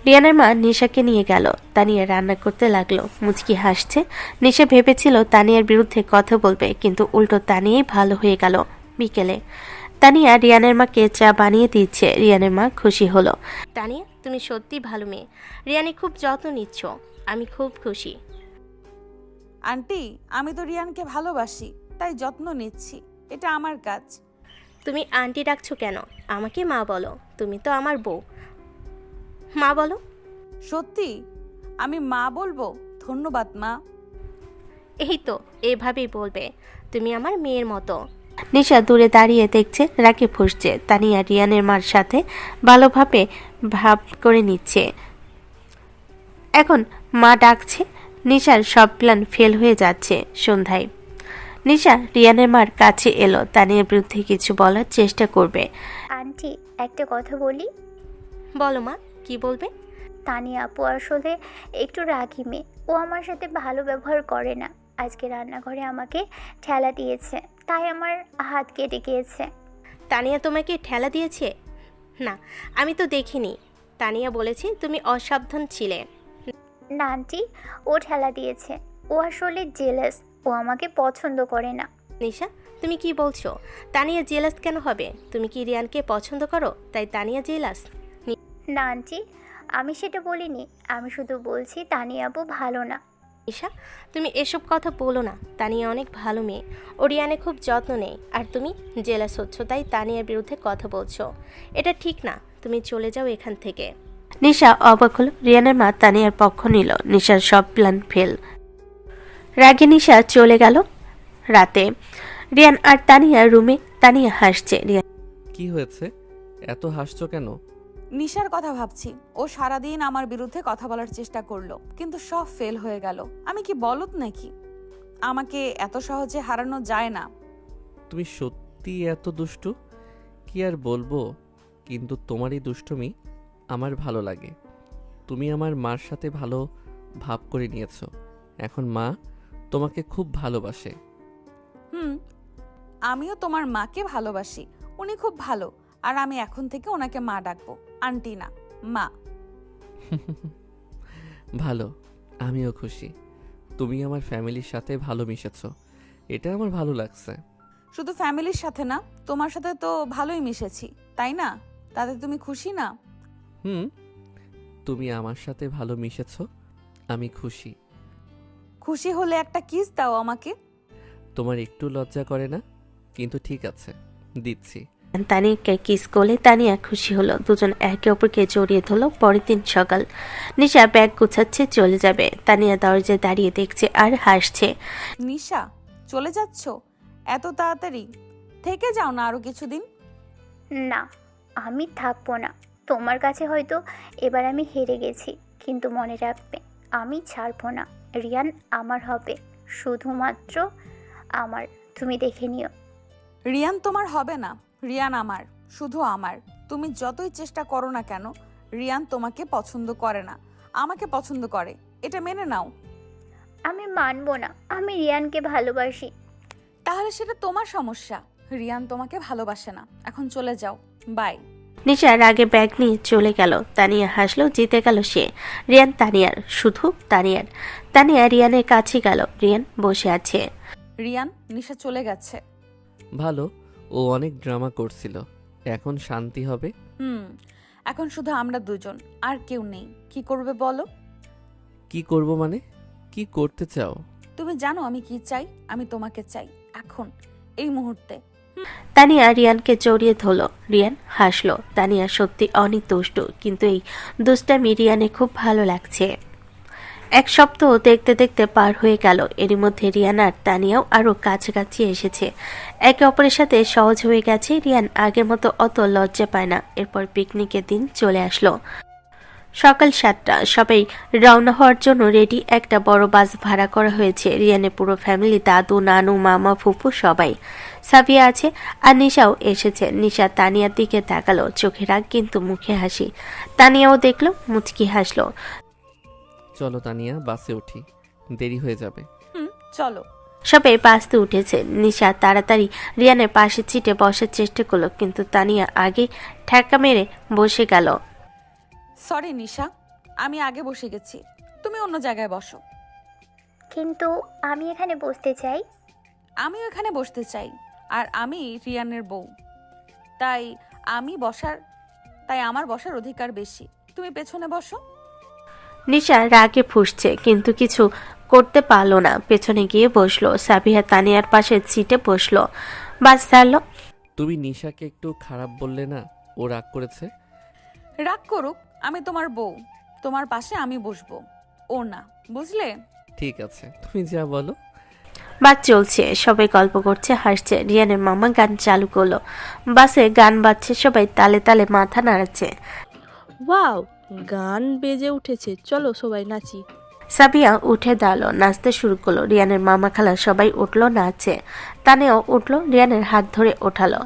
রিয়ানের মা নিশাকে নিয়ে গেল। তানিয়া রান্না করতে লাগলো, মুচকি হাসছে। নিশা ভেবেছিল তানিয়ার বিরুদ্ধে কথা বলবে, কিন্তু উল্টো তানিয়াই ভালো হয়ে গেল। বিকেলে তানিয়া রিয়ানের মাকে চা বানিয়ে দিচ্ছে। রিয়ানের মা খুশি হলো। তানিয়া, তুমি সত্যি ভালো মেয়ে, রিয়ানি খুব যত্ন নিচ্ছ, আমি খুব খুশি। আন্টি, আমি তো রিয়ানকে ভালোবাসি, তাই যত্ন নিচ্ছি, এটা আমার কাজ। তুমি আন্টি ডাকছো কেন? আমাকে মা বলো, তুমি তো আমার বউ। মা বলো। সত্যি আমি মা বলবো? ধন্যবাদ মা। এই তো, এভাবেই বলবে, তুমি আমার মেয়ের মতো। নিশা দূরে দাঁড়িয়ে দেখছে রাগে ফুঁসছে। তানিয়া রিয়ানের মার সাথে ভালোভাবে ভাব করে নিচ্ছে। এখন মা ডাকছে। নিশার সব প্ল্যান ফেল হয়ে যাচ্ছে। সন্ধ্যায় নিশা রিয়ানের মার কাছে এলো, তানিয়ার বিরুদ্ধে কিছু বলার চেষ্টা করবে। আন্টি, একটা কথা বলি। বলো মা, কি বলবে? তানিয়া আপু আসলে একটু রাগী মেয়ে, ও আমার সাথে ভালো ব্যবহার করে না। আজকে রান্নাঘরে আমাকে ঠেলা দিয়েছে, তাই আমার হাত কেটে গিয়েছে। তানিয়া তোমাকে ঠেলা দিয়েছে? না, আমি তো দেখিনি। তানিয়া বলেছে তুমি অসাবধান ছিলে। না আন্টি, ও ঠেলা দিয়েছে। ও আসলে জেলাস, ও আমাকে পছন্দ করে না। নিশা, তুমি কি বলছো? তানিয়া জেলাস কেন হবে? তুমি কি রিয়ানকে পছন্দ করো, তাই তানিয়া জেলাস? না আন্টি, আমি সেটা বলিনি। আমি শুধু বলছি তানিয়া আপু ভালো না। নিশা, তুমি এসব কথা বলো না। তানিয়া অনেক ভালো মেয়ে, ও রিয়ানে খুব যত্ন নেই, আর তুমি জেলাস হচ্ছ, তাই তানিয়ার বিরুদ্ধে কথা বলছো। এটা ঠিক না, তুমি চলে যাও এখান থেকে। নিশা অবাক হলো। রিয়ানের মা তানিয়ার পক্ষ নিল। নিশার সব প্ল্যান ফেল। রাগে নিশা চলে গেল। রাতে রিয়ান আর তানিয়া রুমে। তানিয়া হাসছে। রিয়ান কি হয়েছে, এত হাসছো কেন? নিশার কথা ভাবছি। ও সারাদিন আমার বিরুদ্ধে কথা বলার চেষ্টা করলো, কিন্তু সব ফেল হয়ে গেল। আমি কি বলদ নাকি? আমাকে এত সহজে হারানো যায় না। তুমি সত্যি এত দুষ্টু, কি আর বলবো, কিন্তু তোমারই দুষ্টুমি আমার ভালো লাগে। তুমি আমার মার সাথে ভালো ভাব করে নিয়েছো, এখন মা তোমাকে খুব ভালোবাসে। আমিও তোমার মাকে ভালোবাসি, উনি খুব ভালো। আর আমি এখন থেকে ওনাকে মা ডাকবো, আন্টি না, মা। ভালো, আমিও খুশি। তুমি আমার ফ্যামিলির সাথে ভালো মিশেছো, এটা আমার ভালো লাগছে। শুধু ফ্যামিলির সাথে না, তোমার সাথে তো ভালোই মিশেছি, তাই না? তাতে তুমি খুশি না? তুমি আমার সাথে ভালো মিশেছো, আমি খুশি। খুশি হলে একটা কিস দাও আমাকে। তোমার একটু লজ্জা করে না? কিন্তু ঠিক আছে, দিচ্ছি। তানিয়াকে কিস করলে তানিয়া খুশি হলো। দুজন একে অপরকে জড়িয়ে ধরলো। পরের দিন সকাল। নিশা ব্যাগ গুছাচ্ছে, চলে যাবে। তানিয়া দরজায় দাঁড়িয়ে দেখছে আর হাসছে। নিশা, চলে যাচ্ছ এত তাড়াতাড়ি? থেকে যাও না আরো কিছুদিন। না, আমি থাকবো না। তোমার কাছে হয়তো এবার আমি হেরে গেছি, কিন্তু মনে রাখবে আমি ছাড়বো না। রিয়ান আমার হবে, শুধুমাত্র আমার। তুমি দেখে নিও। রিয়ান তোমার হবে না, রিয়ান আমার, শুধু আমার। তুমি যতই চেষ্টা করো না কেন, রিয়ান তোমাকে পছন্দ করে না, আমাকে পছন্দ করে, এটা মেনে নাও। আমি মানবো না, আমি রিয়ানকে ভালোবাসি। তাহলে সেটা তোমার সমস্যা। রিয়ান তোমাকে ভালোবাসে না। এখন চলে যাও, বাই। নিশা রাগে ব্যাগ নিয়ে চলে গেল। তানিয়া হাসলো, জিতে গেল সে। রিয়ান তানিয়ার, শুধু তানিয়ার। তানিয়া রিয়ানের কাছে গেল। রিয়ান বসে আছে। রিয়ান, নিশা চলে গেছে। ভালো, ও অনেক ড্রামা করছিল, এখন শান্তি হবে। এখন শুধু আমরা দুজন, আর কেউ নেই। কি করবে বলো? কি করব মানে? কি করতে চাও? তুমি জানো আমি কি চাই? আমি তোমাকে চাই, এখন, এই মুহূর্তে। তানিয়া রিয়ানকে জড়িয়ে ধরল। রিয়ান হাসলো। তানিয়া সত্যি অনেক দুষ্টু, কিন্তু এই দুষ্টামি রিয়ানে খুব ভালো লাগছে। এক সপ্তাহ দেখতে দেখতে পার হয়ে গেল। এরই মধ্যে রিয়ান আর তানিয়াও আরো কাছাকাছি এসেছে। একে অপরের সাথে সহজ হয়ে গেছে। রিয়ান আগের মতো অত লজ্জা পায় না। এরপর পিকনিকের দিন চলে আসলো। সকাল 7টা, সবাই রওনা হওয়ার জন্য রেডি। একটা বড় বাস ভাড়া করা হয়েছে। রিয়ানের পুরো ফ্যামিলি, দাদু, নানু, মামা, ফুফু সবাই। সাফিয়া আছে, আর নিশাও এসেছে। নিশা তানিয়ার দিকে তাকালো, চোখে রাগ কিন্তু মুখে হাসি। তানিয়াও দেখলো, মুচকি হাসলো। চলো তানিয়া, বাসে উঠি, দেরি হয়ে যাবে। চলো। সবাই বাসতে উঠেছে। নিশা তাড়াতাড়ি রিয়ানের পাশের সিটে বসার চেষ্টা করলো, কিন্তু তানিয়া আগে ঠেকা মেরে বসে গেল। সরি নিশা, আমি আগে বসে গেছি, তুমি অন্য জায়গায় বসো। কিন্তু আমি এখানে বসতে চাই। আমিও এখানে বসতে চাই, আর আমি রিয়ানের বউ, তাই আমার বসার অধিকার বেশি। তুমি পেছনে বসো। নিশা রাগে ফুঁসছে, কিন্তু কিছু করতে পারলো না। পেছনে গিয়ে বসলো। সাবিহা তানিয়ার পাশের সিটে বসলো। বাস ছাড়লো। তুমি নিশাকে একটু খারাপ বললে না? ও রাগ করেছে। রাগ করুক, আমি তোমার বউ, তোমার পাশে আমি বসবো, ও না, বুঝলে? ঠিক আছে, তুমি যা বলো। বাস চলছে, সবাই গল্প করছে, হাসছে। রিয়ানের মামা গান চালু করলো। বাসে গান বাজছে, সবাই তালে তালে মাথা নাড়াচ্ছে। ওয়াও, গান বেজে উঠেছে, চলো সবাই নাচি। সাবিয়া উঠে দাঁড়ালো, নাচতে শুরু করলো। রিয়ানের মামা খালা সবাই উঠলো, নাচছে। তানিয়াও উঠলো, রিয়ানের হাত ধরে ওঠালো।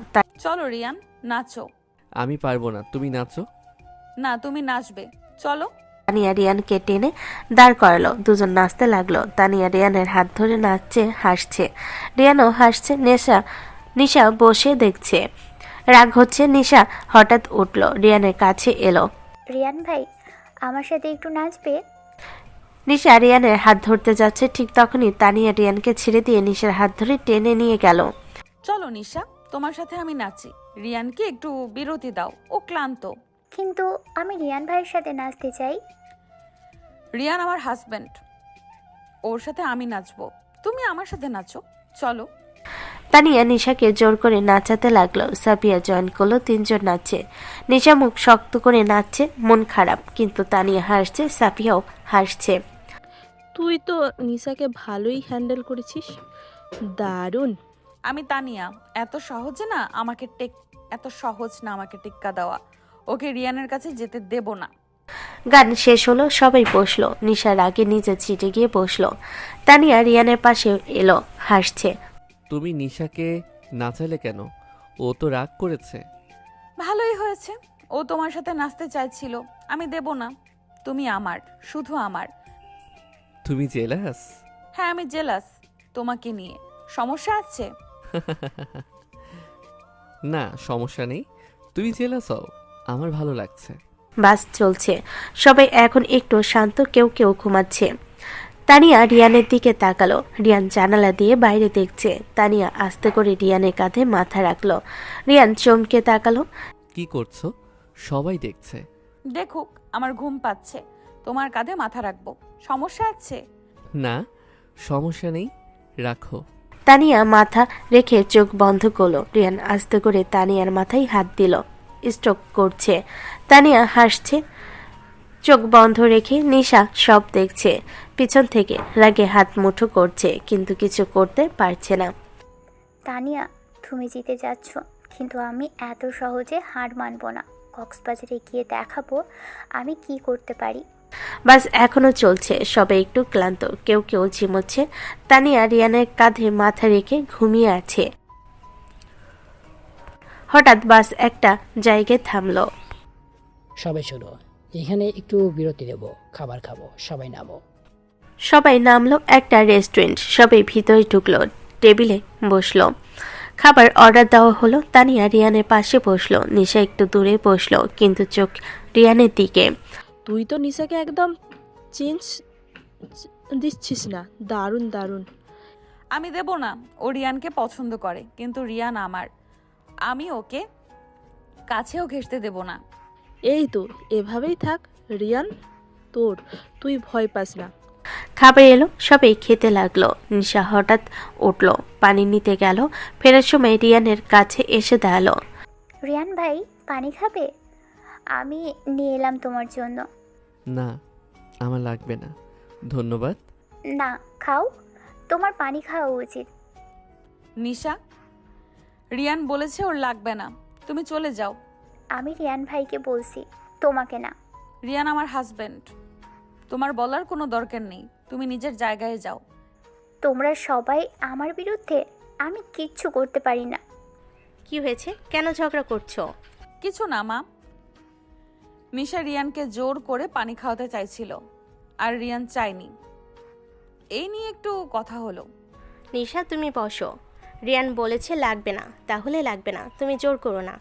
চলো রিয়ান, নাচো। আমি পারবো না, তুমি নাচো। না, তুমি নাচবে, চলো। তানিয়া রিয়ানকে টেনে দাঁড় করালো। দুজন নাচতে লাগলো। তানিয়া রিয়ানের হাত ধরে নাচছে, হাসছে। রিয়ানও হাসছে। নিশা বসে দেখছে। রাগ হচ্ছে। নিশা হঠাৎ উঠলো, রিয়ানের কাছে এলো। রিয়ান ভাই, আমার সাথে একটু নাচবে? নিশা রিয়ানের হাত ধরতে যাচ্ছে, ঠিক তখনই তানিয়া রিয়ানকে ছেড়ে দিয়ে নিশার হাত ধরে টেনে নিয়ে গেল। চলো নিশা, তোমার সাথে আমি নাচি। রিয়ানকে একটু বিরতি দাও, ও ক্লান্ত। কিন্তু আমি রিয়ান ভাইয়ের সাথে নাচতে চাই। রিয়ান আমার হাজবেন্ড, ওর সাথে আমি নাচবো, তুমি আমার সাথে নাচো, চলো। তানিয়া নিশাকে জোর করে নাচাতে লাগলো। সাবিয়া জয়েন করলো। তিনজন নাচছে। নিশা মুখ শক্ত করে নাচছে, মন খারাপ, কিন্তু তানিয়া হাসছে, সাফিয়াও হাসছে। তুই তো নিশাকে ভালোই হ্যান্ডেল করেছিস, দারুণ। আমি তানিয়া, এত সহজ না আমাকে টেক্কা দেওয়া। ওকে রিয়ানের কাছে যেতে দেব না। গান শেষ হলো, সবাই বসলো। নিশার আগে নিজের সিটে গিয়ে বসলো। তানিয়া রিয়ানের পাশে এলো, হাসছে। তুমি নিশাকে নাচালে কেন? ও তো রাগ করেছে। ভালোই হয়েছে, ও তোমার সাথে নাচতে চাইছিল, আমি দেব না। তুমি আমার, শুধু আমার। তুমি জেলাস? হ্যাঁ, আমি জেলাস তোমাকে নিয়ে। সমস্যা আছে? না, সমস্যা নেই, তুমি জেলাস হও, আমার ভালো লাগছে। বাস চলছে, সবাই এখন একটু শান্ত, কেউ কেউ ঘুমাচ্ছে। তানিয়া রিয়ানের দিকে তাকালো। রিয়ান জানালা দিয়ে বাইরে দেখছে। তানিয়া আস্তে করে রিয়ানের কাঁধে মাথা রাখলো। রিয়ান চমকে তাকালো। কি করছো? সবাই দেখছে। দেখুক, আমার ঘুম পাচ্ছে, তোমার কাঁধে মাথা রাখবো, সমস্যা আছে? না, সমস্যা নেই, রাখো। তানিয়া মাথা রেখে চোখ বন্ধ করলো। রিয়ান আস্তে করে তানিয়ার মাথায় হাত দিল। স্ট্রোক করছে। তানিয়া হাসছে, চোখ বন্ধ রেখে। নিশা সব দেখছে। পিছন থেকে রাগে হাত মুঠো করছে, কিন্তু কিছু করতে পারছে না। তানিয়া, তুমি জিতে যাচ্ছ, কিন্তু আমি এত সহজে হার মানব না। কক্সবাজারে গিয়ে দেখাবো আমি কি করতে পারি। বাস এখনো চলছে, সবাই একটু ক্লান্ত, কেউ কেউ ঝিমোচ্ছে। তানিয়া রিয়ানের কাঁধে মাথা রেখে ঘুমিয়ে আছে। হঠাৎ বাস একটা জায়গায় থামলো। সবাই শোনো, এখানে একটু বিরতি দেব, খাবার খাবো, সবাই নামো। সবাই নামলো একটা রেস্টুরেন্ট, সবাই ভিতরে ঢুকলো, টেবিলে বসলো। খাবার অর্ডার দেওয়া হলো। তানিয়া রিয়ানের পাশে বসলো, নিশা একটু দূরে বসলো, কিন্তু চোখ রিয়ানের দিকে। তুই তো নিশাকে একদম চেঞ্জ দিচ্ছিস না। দারুণ দারুণ। আমি দেব না, ও রিয়ানকে পছন্দ করে, কিন্তু রিয়ান আমার, আমি ওকে কাছেও ঘেঁষতে দেব না। এই তো এভাবেই থাক রিয়ান, তোর, তুই ভয় পাস না। খাবার এলো, সবাই খেতে লাগলো। নিশা হঠাৎ উঠলো, পানি নিতে গেল, ফেরার সময় রিয়ানের কাছে এসে দাঁড়ালো। রিয়ান ভাই পানি খাবে? আমি নিয়ে এলাম তোমার জন্য। না, আমার লাগবে না, ধন্যবাদ। না, খাও, তোমার পানি খাওয়া উচিত। নিশা, রিয়ান বলেছে ওর লাগবে না, তুমি চলে যাও। আমি রিয়ান ভাইকে বলছি, তোমাকে না। রিয়ান আমার হাজবেন্ড, তোমার বলার কোনো দরকার নেই, তুমি নিজের জায়গায় যাও। তোমরা সবাই আমার বিরুদ্ধে, আমি কিচ্ছু করতে পারি না। কি হয়েছে? কেন ঝগড়া করছো? কিছু না মা, নিশা রিয়ানকে জোর করে পানি খাওয়াতে চাইছিল, আর রিয়ান চায়নি, এই নিয়ে একটু কথা হলো। নিশা তুমি বসো, রিয়ান বলেছে লাগবে না, তাহলে লাগবে না, তুমি জোর করো না।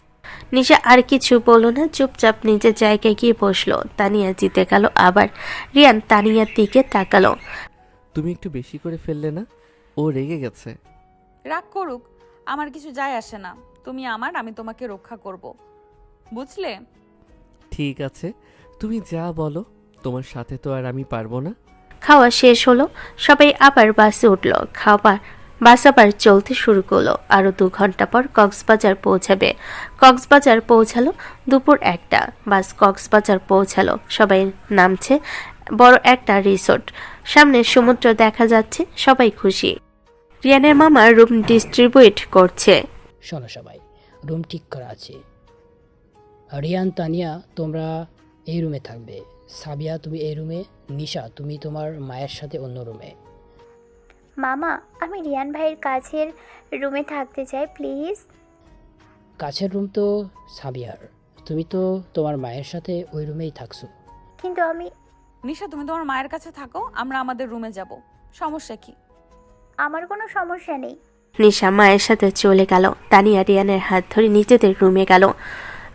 নিশা আর কিছু বলল না, চুপচাপ নিজের জায়গায় গিয়ে বসলো। তানিয়া জিতে গেল আবার। রিয়ান তানিয়ার দিকে তাকালো। তুমি একটু বেশি করে ফেললে না? ও রেগে গেছে। রাগ করুক, আমার কিছু যায় আসে না, তুমি আমার, আমি তোমাকে রক্ষা করব, বুঝলে? ঠিক আছে, তুমি যা বলো, তোমার সাথে তো আর আমি পারবো না। খাওয়া শেষ হলো, সবাই আবার বাসে উঠলো। বাস আবার চলতে শুরু করলো। আরো 2 ঘন্টা পর কক্সবাজার পৌঁছাবে। কক্সবাজার পৌঁছালো দুপুর 1টা। বাস কক্সবাজার পৌঁছালো, সবাই নামছে। বড় একটা রিসোর্ট, সামনে সমুদ্র দেখা যাচ্ছে, সবাই খুশি। রিয়ানের মামা রুম ডিস্ট্রিবিউট করছে। শোনো সবাই, রুম ঠিক করা আছে। রিয়ান, তানিয়া তোমরা এই রুমে থাকবে, সাবিয়া তুমি এই রুমে, নিশা তুমি তোমার মায়ের সাথে অন্য রুমে। মামা, আমি রিয়ান ভাইয়ের কাছের রুমে থাকতে চাই প্লিজ। কাছের রুম তো সাবিয়ার, তুমি তো তোমার মায়ের সাথে ওই রুমেই থাকছো। কিন্তু আমি। নিশা, তুমি তোমার মায়ের কাছে থাকো, আমরা আমাদের রুমে যাব, সমস্যা কি? আমার কোনো সমস্যা নেই। নিশা মায়ের সাথে চলে গেল। তানিয়া রিয়ানের হাত ধরে নিজেদের রুমে গেল।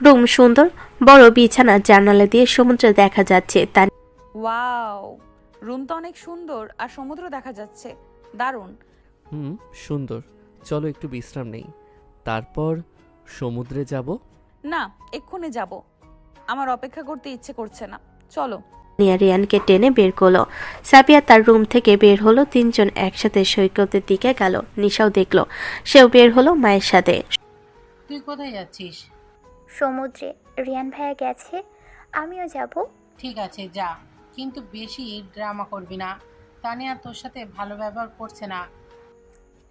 রুম সুন্দর, বড় বিছানা, জানালা দিয়ে সমুদ্র দেখা যাচ্ছে। ওয়াও, রুম তো অনেক সুন্দর, আর সমুদ্র দেখা যাচ্ছে, দারুণ। সুন্দর, চলো একটু বিশ্রাম নেই, তারপর সমুদ্রে যাব। না, এক্ষুনি যাব, আমার অপেক্ষা করতে ইচ্ছে করছে না, চলো। তানিয়া রিয়ানকে টেনে বের করলো। সাবিয়া তার রুম থেকে বের হলো। 3 জন একসাথে সৈকতের দিকে গেল। নিশাও দেখলো, সেও বের হলো মায়ের সাথে। তুই কোথায় যাচ্ছিস? সমুদ্রে, রিয়ান ভাইয়া গেছে, আমিও যাব। ঠিক আছে যা, কিন্তু বেশি ড্রামা করবি না। তানিয়া তোর সাথে ভালো ব্যবহার করছে না।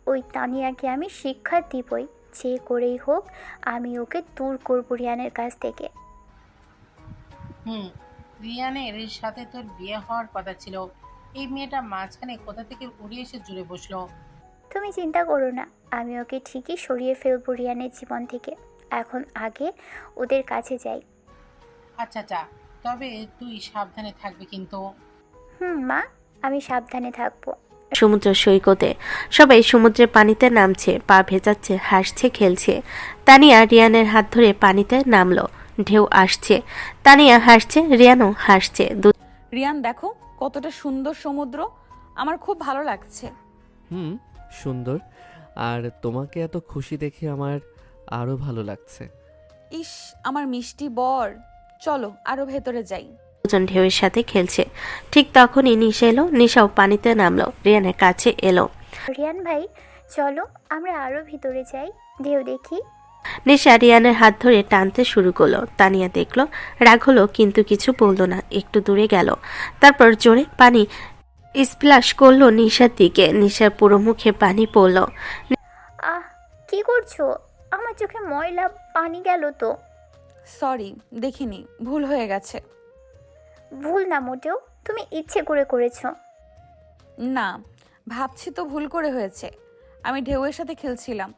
ওই তানিয়াকে আমি শিক্ষা দিবই, যে করেই হোক আমি ওকে দূর করব রিয়ানের কাছ থেকে। রিয়ানের সাথে তোর বিয়ে হওয়ার কথা ছিল, এই মেয়েটা মাঝখানে কোথা থেকে উড়ে এসে জুড়ে বসলো। তুমি চিন্তা করো না, আমি ওকে ঠিকই সরিয়ে ফেলবো রিয়ানের জীবন থেকে। এখন আগে ওদের কাছে যাই। আচ্ছা, তবে তুই সাবধানে থাকবি কিন্তু। মা, আমি সাবধানে থাকবো। সমুদ্র সৈকতে সবাই সমুদ্রের পানিতে নামছে, পা ভেজাচ্ছে, হাসছে, খেলছে। তানিয়া রিয়ানের হাত ধরে পানিতে নামলো। ঢেউ আসছে, তানিয়া হাসছে, রিয়ানও হাসছে। রিয়ান দেখো কতটা সুন্দর সমুদ্র, আমার খুব ভালো লাগছে। সুন্দর, আর তোমাকে এত খুশি দেখে আমার আরো ভালো লাগছে। ইস, আমার মিষ্টি বর, চলো আরো ভেতরে যাই। দুজন ঢেউয়ের সাথে খেলছে। ঠিক তখনই নিশা এলো। নিশাও পানিতে নামলো, রিয়ানের কাছে এলো। রিয়ান ভাই চলো আমরা আরো ভিতরে যাই, ঢেউ দেখি। নিশা রিয়ানের হাত ধরে টানতে শুরু করলো। তানিয়া দেখলো, রাগ হলো, কিন্তু কিছু বললো না। একটু দূরে গেল, তারপর জোরে পানি স্প্ল্যাশ করলো নিশার দিকে। নিশার পুরো মুখে পানি পড়লো। আহ, কি করছো? আমার চোখে ময়লা পানি গেল তো। সরি, দেখিনি, ভুল হয়ে গেছে। ভুল না মোটেও, তুমি ইচ্ছে করে করেছো। না, ভাবছি তো ভুল করে হয়েছে, আমি ঢেউয়ের সাথে খেলছিলাম,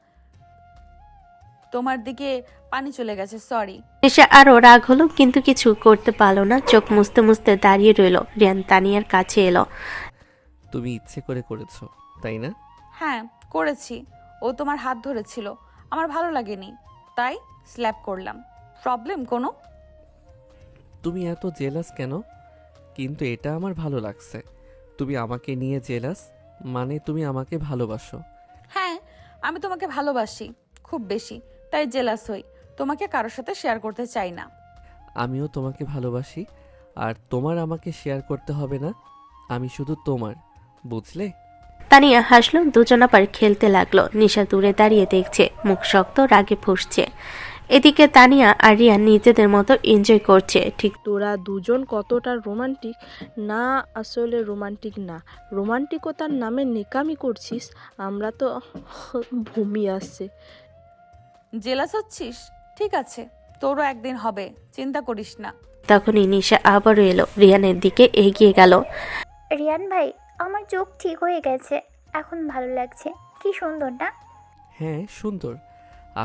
তোমার দিকে পানি চলে গেছে, সরি। নিশা আরো রাগ হলো, কিন্তু কিছু করতে পারলো না। চোখ মুছতে মুছতে দাঁড়িয়ে রইলো। রিয়ান তানিয়ার কাছে এলো। তুমি ইচ্ছে করে করেছো, তাই না? হ্যাঁ করেছি। ও তোমার হাত ধরেছিল, আমার ভালো লাগেনি, তাই স্ল্যাপ করলাম। প্রবলেম কোনো? তুমি এত জেলাস কেন? কিন্তু এটা আমার ভালো লাগছে। তুমি আমাকে নিয়ে জেলাস, মানে তুমি আমাকে ভালোবাসো। হ্যাঁ, আমি তোমাকে ভালোবাসি খুব বেশি, তাই জেলাস হই। তোমাকে কারোর সাথে শেয়ার করতে চাই না। আমিও তোমাকে ভালোবাসি, আর তোমার আমাকে শেয়ার করতে হবে না। আমি শুধু তোমার, বুঝলে? তানিয়া হাসলো, দুজন আবার খেলতে লাগলো। নিশা দূরে দাঁড়িয়ে দেখছে, মুখ শক্ত, রাগে ফুঁসছে। এদিকে তানিয়া আর রিয়ান নিজেদের মতো এনজয় করছে। ঠিক তোরা দুজন কতটা রোমান্টিক না, আসলে রোমান্টিক না, রোমান্টিকতার নামে নেকামি করছিস। আমরা তো ভূমি আসছে। জেলাস হচ্ছিস? ঠিক আছে, তোরও একদিন হবে, চিন্তা করিস না। তখনই নিশা আবারও এলো, রিয়ানের দিকে এগিয়ে গেল। রিয়ান ভাই, আমার চোখ ঠিক হয়ে গেছে, এখন ভালো লাগছে। কি সুন্দর না? হ্যাঁ সুন্দর,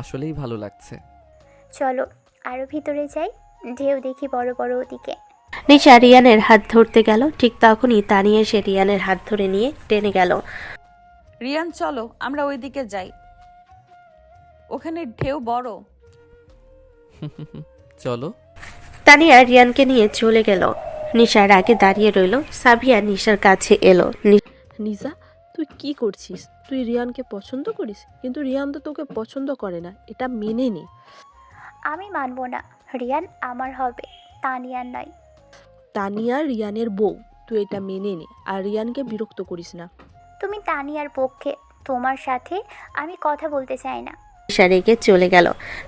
আসলেই ভালো লাগছে। চলো আরও ভিতরে যাই, ঢেউ দেখি বড় বড় ওদিকে। নিশা রিয়ানের হাত ধরতে গেল, ঠিক তখনই তানিয়া এসে রিয়ানের হাত ধরে নিয়ে টেনে গেল। রিয়ান চলো আমরা ওইদিকে যাই, ওখানে ঢেউ বড়। চলো। তানিয়া রিয়ানকে নিয়ে চলে গেল। নিশার আগে দাঁড়িয়ে রইল। সাবিয়া নিশার কাছে এলো। নিশা, তুই কি করছিস? তুই রিয়ানকে পছন্দ করিস, কিন্তু রিয়ান তো তোকে পছন্দ করে না, এটা মেনে নে। আমি মানবো না, রিয়ান আমার হবে, তানিয়ার নয়। তানিয়া রিয়ানের বউ, তুই এটা মেনে নে, আর রিয়ানকে বিরক্ত করিস না। তুমি তানিয়ার পক্ষে, তোমার সাথে আমি কথা বলতে চাই না। নিশা রেগে চলে গেল।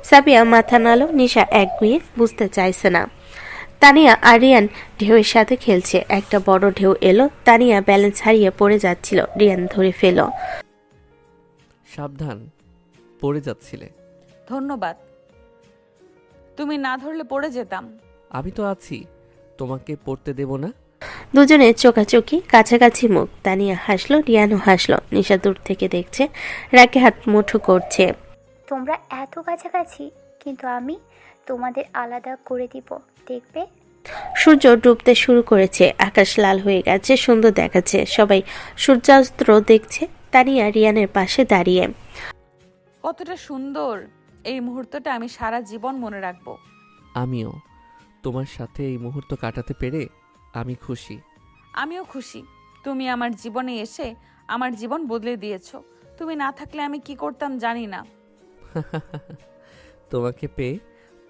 সাবিয়া মাথা নাড়ল। নিশা একগুঁয়ে বুঝতে চাইছে না। তানিয়া আর রিয়ান ঢেউয়ের সাথে খেলছে। একটা বড় ঢেউ এলো, তানিয়া ব্যালেন্স হারিয়ে পড়ে যাচ্ছিল। রিয়ান ধরে ফেল। সাবধান, পড়ে যাচ্ছিলে। ধন্যবাদ, তুমি না ধরলে পড়ে যেতাম। আমি তো আছি, তোমাকে পড়তে দেব না। দুজনে চোখাচোখি, কাছাকাছি মুখ। তানিয়া হাসলো, রিয়ানও হাসলো। নিশা দূর থেকে দেখছে, রাগে হাত মুঠো করছে। তোমরা এত কাছাকাছি, কিন্তু আমি তোমাদের আলাদা করে দিব, দেখবে। সূর্য ডুবতে শুরু করেছে, আকাশ লাল হয়ে গেছে, সুন্দর দেখাচ্ছে। সবাই সূর্যাস্ত দেখছে। তানিয়া রিয়ানের পাশে দাঁড়িয়ে। কতটা সুন্দর এই মুহূর্তটা, আমি সারা জীবন মনে রাখবো। আমিও তোমার সাথে এই মুহূর্ত কাটাতে পেরে আমি খুশি। আমিও খুশি, তুমি আমার জীবনে এসে আমার জীবন বদলে দিয়েছো। তুমি না থাকলে আমি কি করতাম জানি না। তোমাকে পেয়ে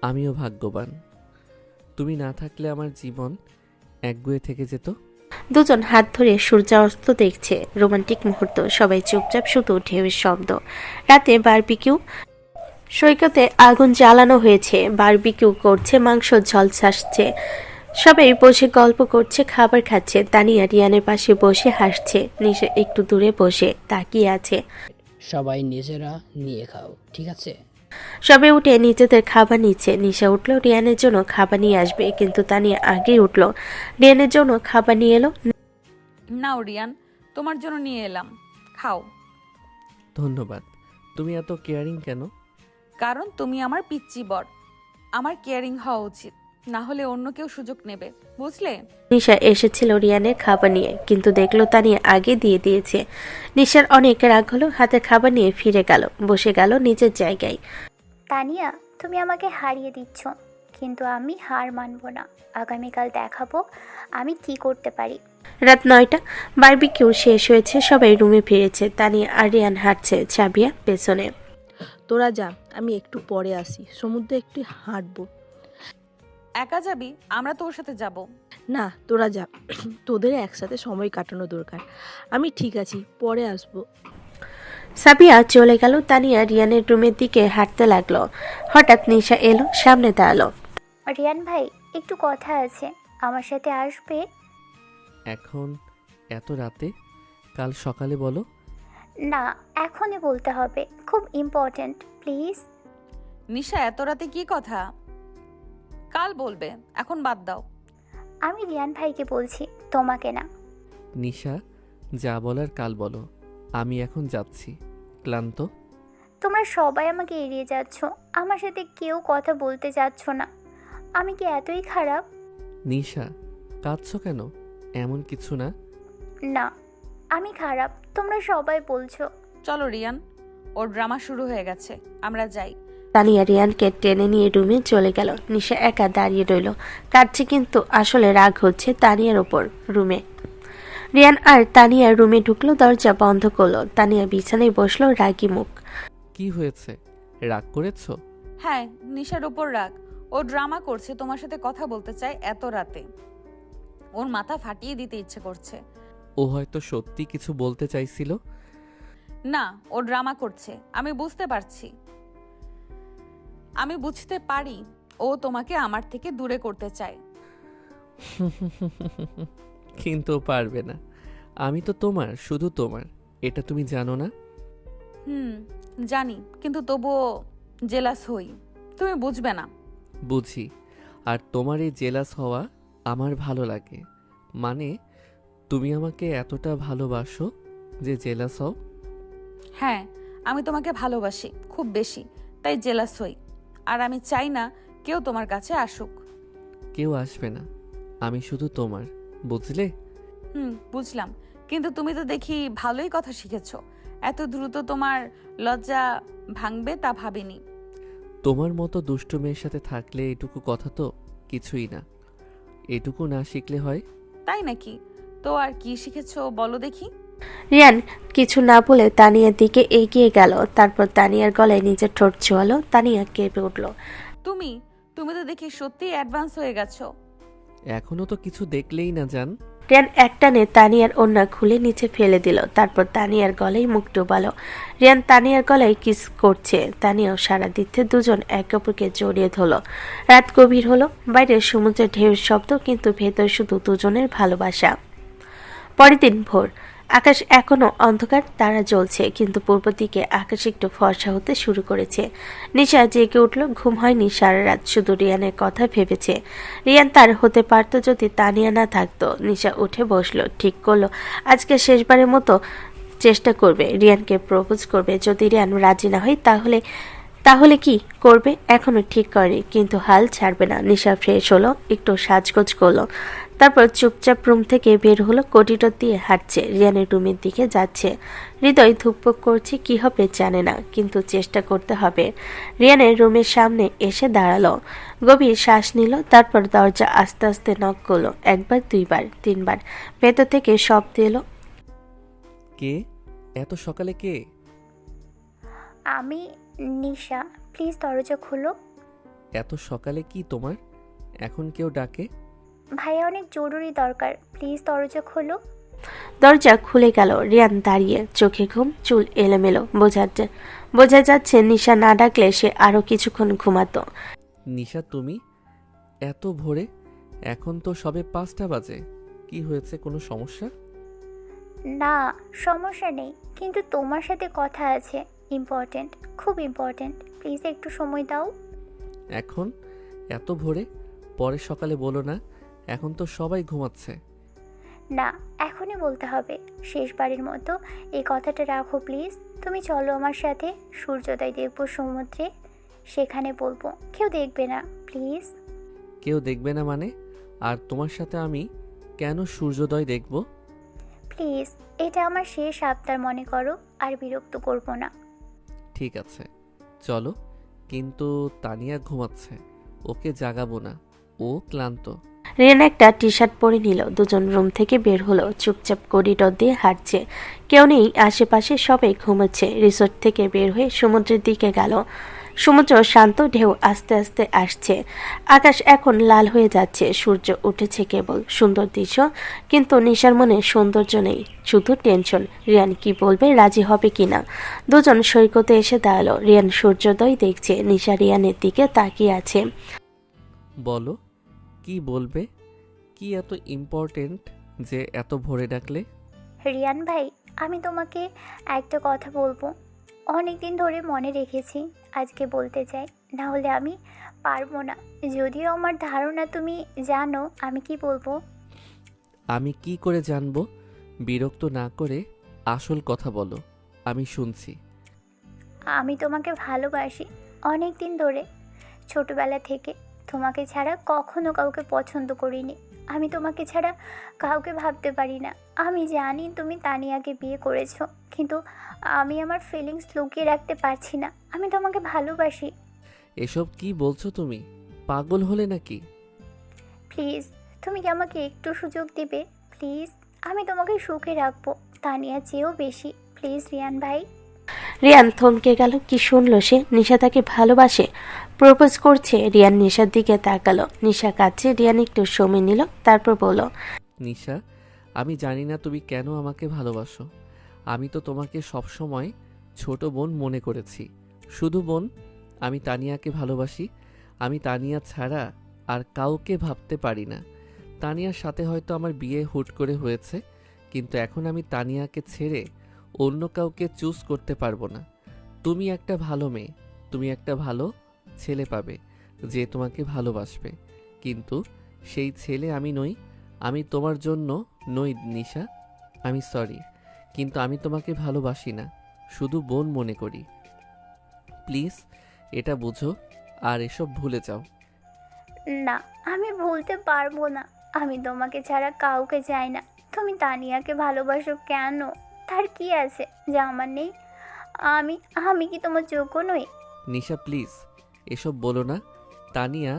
আমিও ভাগ্যবান। তুমি না থাকলে আমার জীবন একগুঁয়ে থেকে যেত। দুজন হাত ধরে সূর্যাস্ত দেখছে, রোমান্টিক মুহূর্ত। সবাই চুপচাপ, শুধু ঢেউয়ের শব্দ। রাতে বারবিকিউ, সৈকতে আগুন জ্বালানো হয়েছে, বারবিকিউ করছে, মাংস ঝলসাচ্ছে। সবাই বসে গল্প করছে, খাবার খাচ্ছে। তানিয়া রিয়ানের পাশে বসে হাসছে। নিশা একটু দূরে বসে তাকিয়ে আছে। সবাই নিজেরা নিয়ে খাও, ঠিক আছে? সবে উঠে নিজেদের খাবার নিচ্ছে। নিশা উঠলো, রিয়ানের জন্য খাবার নিয়ে আসবে, কিন্তু তানিয়া আগেই উঠলো। রিয়ানের জন্য খাবার নিয়ে এলো। নাও রিয়ান, তোমার জন্য নিয়ে এলাম, খাও। ধন্যবাদ। তুমি এত কেয়ারিং কেন? কারণ তুমি আমার পিচ্চি বর, আমার কেয়ারিং হওয়া উচিত, না হলে অন্য কেউ সুযোগ নেবে, বুঝলে? নিশা এসেছিল রিয়ানের খাবার নিয়ে, কিন্তু দেখলো তানিয়া আগে দিয়ে দিয়েছে। নিশার অনেক রাগ হলো, হাতে খাবার নিয়ে ফিরে গেল, বসে গেল নিজের জায়গায়। তানিয়া, তুমি আমাকে হারিয়ে দিচ্ছ, কিন্তু আমি হার মানব না। আগামীকাল দেখাবো আমি কি করতে পারি। রাত 9টা, বারবিকিউ শেষ হয়েছে, সবাই রুমে ফিরেছে। তানিয়া আর রিয়ান হাঁটছে, সাবিয়া পেছনে। তোরা যা, আমি একটু পরে আসি, সমুদ্রে একটু হাঁটবো। একা যাবি? আমরা তোর সাথে যাব। না, তোরা যা, তোদের একসাথে সময় কাটানো দরকার। আমি ঠিক আছি, পরে আসবো। সাবিয়া চলে গেল। তানিয়া রিয়ানের রুমের দিকে হাঁটতে লাগলো। হঠাৎ নিশা এলো, সামনে দাঁড়ালো। রিয়ান ভাই, একটু কথা আছে, আমার সাথে আসবে? এখন এত রাতে? কাল সকালে বলো। না, এখনই বলতে হবে, খুব ইম্পর্ট্যান্ট, প্লিজ। নিশা, এত রাতে কি কথা? কাল বলবে, এখন বাদ দাও। আমি রিয়ান ভাইকে বলছি, তোমাকে না। নিশা, যা বলার কাল বলো। আমি এখন যাচ্ছি, ক্লান্ত। তোমরা সবাই আমাকে এড়িয়ে যাচ্ছ, আমার সাথে কেউ কথা বলতে চাচ্ছ না। আমি কি এতই খারাপ? নিশা, কাঁদছো কেন? এমন কিছু না। না, আমি খারাপ, তোমরা সবাই বলছো। চলো রিয়ান, ওর ড্রামা শুরু হয়ে গেছে, আমরা যাই। তানিয়া রিয়ানকে টেনে নিয়ে রুমে চলে গেল। নিশা একা দাঁড়িয়ে রইল, কাঁদছে কিন্তু আসলে রাগ হচ্ছে তানিয়ার ওপর। রুমে রিয়ান আর তানিয়া রুমে ঢুকলো, দরজা বন্ধ করলো। তানিয়া বিছানায় বসলো, রাগী মুখ। কি হয়েছে, রাগ করেছো? হ্যাঁ, নিশার ওপর রাগ। ও ড্রামা করছে, তোমার সাথে কথা বলতে চায় এত রাতে। ওর মাথা ফাটিয়ে দিতে ইচ্ছে করছে। ও হয়তো সত্যি কিছু বলতে চাইছিল। না, ও ড্রামা করছে, আমি বুঝতে পারছি। আমি বুঝতে পারি ও তোমাকে আমার থেকে দূরে করতে চায়। কিন্তু ও পারবে না। আমি তো তোমার, শুধু তোমার, এটা তুমি জানো না? জানি, কিন্তু তবুও জেলাস হই। তুমি বুঝবে না। বুঝি। আর তোমার এই জেলাস হওয়া আমার ভালো লাগে। মানে তুমি আমাকে এতটা ভালোবাসো যে জেলাস হও? হ্যাঁ, আমি তোমাকে ভালোবাসি খুব বেশি, তাই জেলাস হই। আর আমি চাই না কেউ তোমার কাছে আসুক। কেউ আসবে না, আমি শুধু তোমার, বুঝলে? বুঝলাম, কিন্তু তুমি তো দেখি ভালোই কথা শিখেছো। এত দ্রুত তোমার লজ্জা ভাঙবে তা ভাবিনি। তোমার মতো দুষ্টু মেয়ের সাথে থাকলে এটুকু কথা তো কিছুই না। এটুকু না শিখলে হয়? তাই নাকি? তো আর কি শিখেছো বলো দেখি। রিয়ান কিছু না বলে তানিয়ার দিকে এগিয়ে গেল, তারপর তানিয়ার গলায় নিজের ঠোঁট ছোঁয়ালো। তানিয়া কেঁপে উঠল। তুমি তুমি তো দেখি সত্যি অ্যাডভান্স হয়ে গেছো। এখনো তো কিছু দেখলেই না জান। রিয়ান একটানে তানিয়ার ওড়না খুলে নিচে ফেলে দিল, তারপর তানিয়ার গলায় মুখ ডুবালো। রিয়ান তানিয়ার গলায় কিস করছে, তানিয়াও সারা দিচ্ছে। দুজন একে অপরকে জড়িয়ে ধরল। রাত গভীর হলো, বাইরে সমুদ্রের ঢেউর শব্দ, কিন্তু ভেতর শুধু দুজনের ভালোবাসা। পরের দিন ভোর, আকাশ এখনো অন্ধকার, তারা জ্বলছে, কিন্তু পূর্ব দিকে আকাশ একটু ফর্সা হতে শুরু করেছে। নিশা জেগে উঠল, ঘুম হয়নি সারা রাত, শুধু রিয়ানের কথা ভেবেছে। রিয়ান তার হতে পারতো যদি তানিয়া না থাকতো। নিশা উঠে বসলো, ঠিক করলো আজকে শেষবারের মতো চেষ্টা করবে, রিয়ানকে প্রপোজ করবে। যদি রিয়ান রাজি না হয় তাহলে কি করবে এখনো ঠিক করে, কিন্তু হাল ছাড়বে না। নিশা ফ্রেশ হলো, একটু সাজগোজ করলো, তারপর চুপচাপ রুম থেকে বের হলো। করিডোর দিয়ে হাঁটছে, রিয়ানের রুমের দিকে যাচ্ছে। হৃদয় ধুকপুক করছে, কি হবে জানে না, কিন্তু চেষ্টা করতে হবে। রিয়ানের রুমের সামনে এসে দাঁড়ালো, গভীর শ্বাস নিল, তারপর দরজা আস্তে আস্তে নক করলো। একবার, দুইবার, তিনবার। ভেতর থেকে শব্দ এলো। কে? এত সকালে কে? আমি নিশা, প্লিজ দরজা খুলো। এত সকালে কি তোমার? এখন কেউ ডাকে? ভাইয়া অনেক জরুরি দরকার, প্লিজ দরজা খোলো। দরজা খুলে গেল। রিয়ান দাঁড়িয়ে, চোখে ঘুম, চুল এলোমেলো। বোঝা যাচ্ছে নিশা না ডাকলে সে আরো কিছুক্ষণ ঘুমাতো। নিশা তুমি? এত ভোরে? এখন তো সবে 5টা বাজে। কি হয়েছে, কোনো সমস্যা? না, সমস্যা নেই, কিন্তু তোমার সাথে কথা আছে, ইম্পর্ট্যান্ট, খুব ইম্পর্ট্যান্ট, প্লিজ একটু সময় দাও। এখন? এত ভোরে? পরে সকালে বলো না, এখন তো সবাই ঘুমাচ্ছে। না, এখনই বলতে হবে, শেষবারের মতো এই কথাটা রাখো প্লিজ। তুমি চলো আমার সাথে, সূর্যোদয় দেখবো সমুদ্রে, সেখানে বলবো, কেউ দেখবে না, প্লিজ। কেউ দেখবে না মানে? আর তোমার সাথে আমি কেন সূর্যোদয় দেখব? প্লিজ, এটা আমার শেষ আবদার মনে করো, আর বিরক্ত করবো না। ঠিক আছে, চলো। কিন্তু তানিয়া ঘুমাচ্ছে, ওকে জাগাবো না, ও ক্লান্ত। রিয়ান একটা টি শার্ট পরে নিল, দুজন রুম থেকে বের হলো। চুপচাপ করিডোর দিয়ে হাঁটছে, কেউ নেই আশেপাশে, সবাই ঘুমাচ্ছে। রিসোর্ট থেকে বের হয়ে সমুদ্রের দিকে গেল। সমুদ্র শান্ত, ঢেউ আস্তে আস্তে আসছে। আকাশ এখন লাল হয়ে যাচ্ছে, সূর্য উঠেছে কেবল। সুন্দর দৃশ্য, কিন্তু নিশার মনে সৌন্দর্য নেই, শুধু টেনশন। রিয়ান কি বলবে, রাজি হবে কিনা। দুজন সৈকতে এসে দাঁড়ালো। রিয়ান সূর্যোদয় দেখছে, নিশা রিয়ানের দিকে তাকিয়ে আছে। বলো, কি বলবে? কি এত ইম্পর্টেন্ট যে এত ভোরে ডাকলে? রিয়ান ভাই, আমি তোমাকে একটা কথা বলবো, অনেক দিন ধরে মনে রেখেছি, আজকে বলতে চাই, না হলে আমি পারবো না। যদিও আমার ধারণা তুমি জানো আমি কি বলবো। আমি কি করে জানবো? বিরক্ত না করে আসল কথা বলো, আমি শুনছি। আমি তোমাকে ভালোবাসি অনেক দিন ধরে, ছোটবেলা থেকে। তোমাকে ছাড়া কখনো কাউকে পছন্দ করিনি। আমি তোমাকে ছাড়া কাউকে ভাবতে পারি না। আমি জানি তুমি তানিয়াকে বিয়ে করেছো, কিন্তু আমি আমার ফিলিংস লুকিয়ে রাখতে পারছি না। আমি তোমাকে ভালোবাসি। এসব কি বলছো তুমি? পাগল হলে নাকি? প্লিজ, তুমি কি আমাকে একটু সুযোগ দিবে? প্লিজ, আমি তোমাকে সুখে রাখবো, তানিয়া চেয়েও বেশি। প্লিজ রিয়ান ভাই। রিয়ান থমকে গেল। কি শুনলো সে? নিশা তাকে ভালোবাসে, প্রপোজ করছে। রিয়ান নিশার দিকে তাকালো। নিশা কাছে রিয়ান একটু সময় নিল, তারপর বলল, নিশা, আমি জানি না তুমি কেন আমাকে ভালোবাসো। আমি তো তোমাকে সবসময় ছোট বোন মনে করেছি, শুধু বোন। আমি তানিয়াকে ভালোবাসি। আমি তানিয়া ছাড়া আর কাউকে ভাবতে পারি না। তানিয়ার সাথে হয়তো আমার বিয়ে হুট করে হয়েছে, কিন্তু এখন আমি তানিয়াকে ছেড়ে অন্য কাউকে চুজ করতে পারবো না। তুমি একটা ভালো মেয়ে, তুমি একটা ভালো ছেলে পাবে যে তোমাকে ভালোবাসবে, কিন্তু সেই ছেলে আমি নই। আমি তোমার জন্য নই নিশা, আমি সরি, কিন্তু আমি তোমাকে ভালোবাসি না, শুধু বোন মনে করি। প্লিজ এটা বুঝো আর এসব ভুলে যাও। না, আমি ভুলতে পারবো না। আমি তোমাকে ছাড়া কাউকে চাই না। তুমি তানিয়াকে ভালোবাসো কেন? তার কি আছে যা আমার নেই? আমি আমি কি তোমার যোগ্য নই? নিশা প্লিজ এসব বলো না। তানিয়া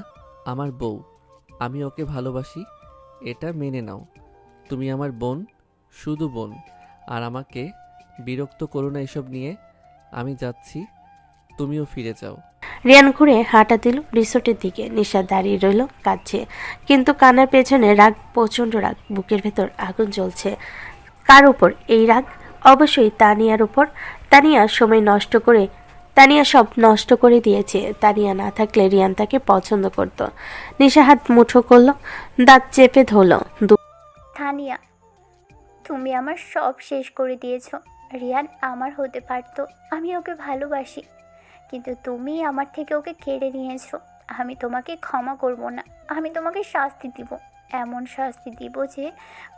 আমার বউ, আমি ওকে ভালোবাসি, এটা মেনে নাও। তুমি আমার বোন, শুধু বোন, আর আমাকে বিরক্ত করো না এসব নিয়ে। আমি যাচ্ছি, তুমিও ফিরে যাও। রিয়ান ঘুরে হাঁটা দিল রিসোর্টের দিকে। নিশা দাঁড়িয়ে রইল কাঁদছে, কিন্তু কান্নার পেছনে রাগ, প্রচণ্ড রাগ। বুকের ভেতর আগুন জ্বলছে। কার উপর এই রাগ? অবশ্যই তানিয়ার উপর। তানিয়া সব নষ্ট করে দিয়েছে। তানিয়া না থাকলে রিয়ান তাকে পছন্দ করত। নিশা হাত মুঠো করল, দাঁত চেপে ধরল। তানিয়া, তুমি আমার সব শেষ করে দিয়েছো। রিয়ান আমার হতে পারতো, আমি ওকে ভালোবাসি, কিন্তু তুমি আমার থেকে ওকে কেড়ে নিয়েছো। আমি তোমাকে ক্ষমা করব না। আমি তোমাকে শাস্তি দিব, এমন শাস্তি দিব যে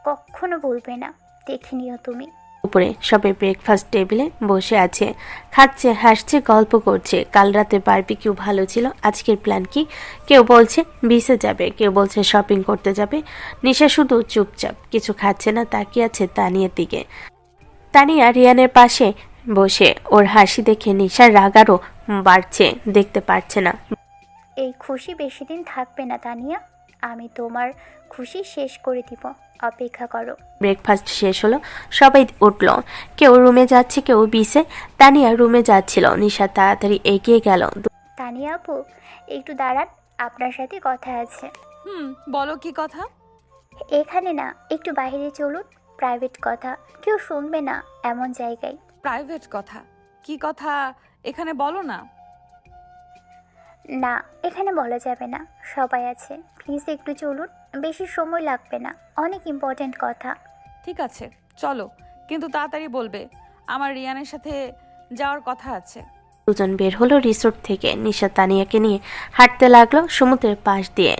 কখনো ভুলবে না। দেখে নিও তুমি। উপরে সবে ব্রেকফাস্ট টেবিলে বসে আছে, খাচ্ছে, হাসছে, গল্প করছে। কাল রাতে বারবিকিউ ভালো ছিল, আজকের প্ল্যান কি? কেউ বলছে বিচে যাবে, কেউ বলছে শপিং করতে যাবে। নিশা শুধু চুপচাপ, কিছু খাচ্ছে না, তাকিয়ে আছে তানিয়ার দিকে। তানিয়া রিয়ানের পাশে বসে, ওর হাসি দেখে নিশার রাগ আরও বাড়ছে, দেখতে পারছে না। এই খুশি বেশি দিন থাকবে না তানিয়া। আমি তোমার খুশি শেষ করে দিব, অপেক্ষা করো। ব্রেকফাস্ট শেষ হলো, সবাই উঠল। কেউ রুমে যাচ্ছে, কেউ বিচে। তানিয়া রুমে যাচ্ছিল। নিশা তাড়াতাড়ি এগিয়ে গেল। তানিয়া আপু, একটু দাঁড়ান, আপনার সাথে কথা আছে। বলো কি কথা? এখানে না, একটু বাইরে চলুন, প্রাইভেট কথা। কেউ শুনবে না এমন জায়গায়। প্রাইভেট কথা? কি কথা এখানে বলো না। না, এখানে বলা যাবে না, সবাই আছে। প্লিজ একটু চলুন, বেশি সময় লাগবে না, অনেক ইম্পর্ট্যান্ট কথা। ঠিক আছে চলো, কিন্তু তাড়াতাড়ি বলবে, আমার রিয়ানের সাথে যাওয়ার কথা আছে। দুজন বের হলো রিসোর্ট থেকে। নিশা তানিয়াকে নিয়ে হাঁটতে লাগলো সমুদ্রের পাশ দিয়ে,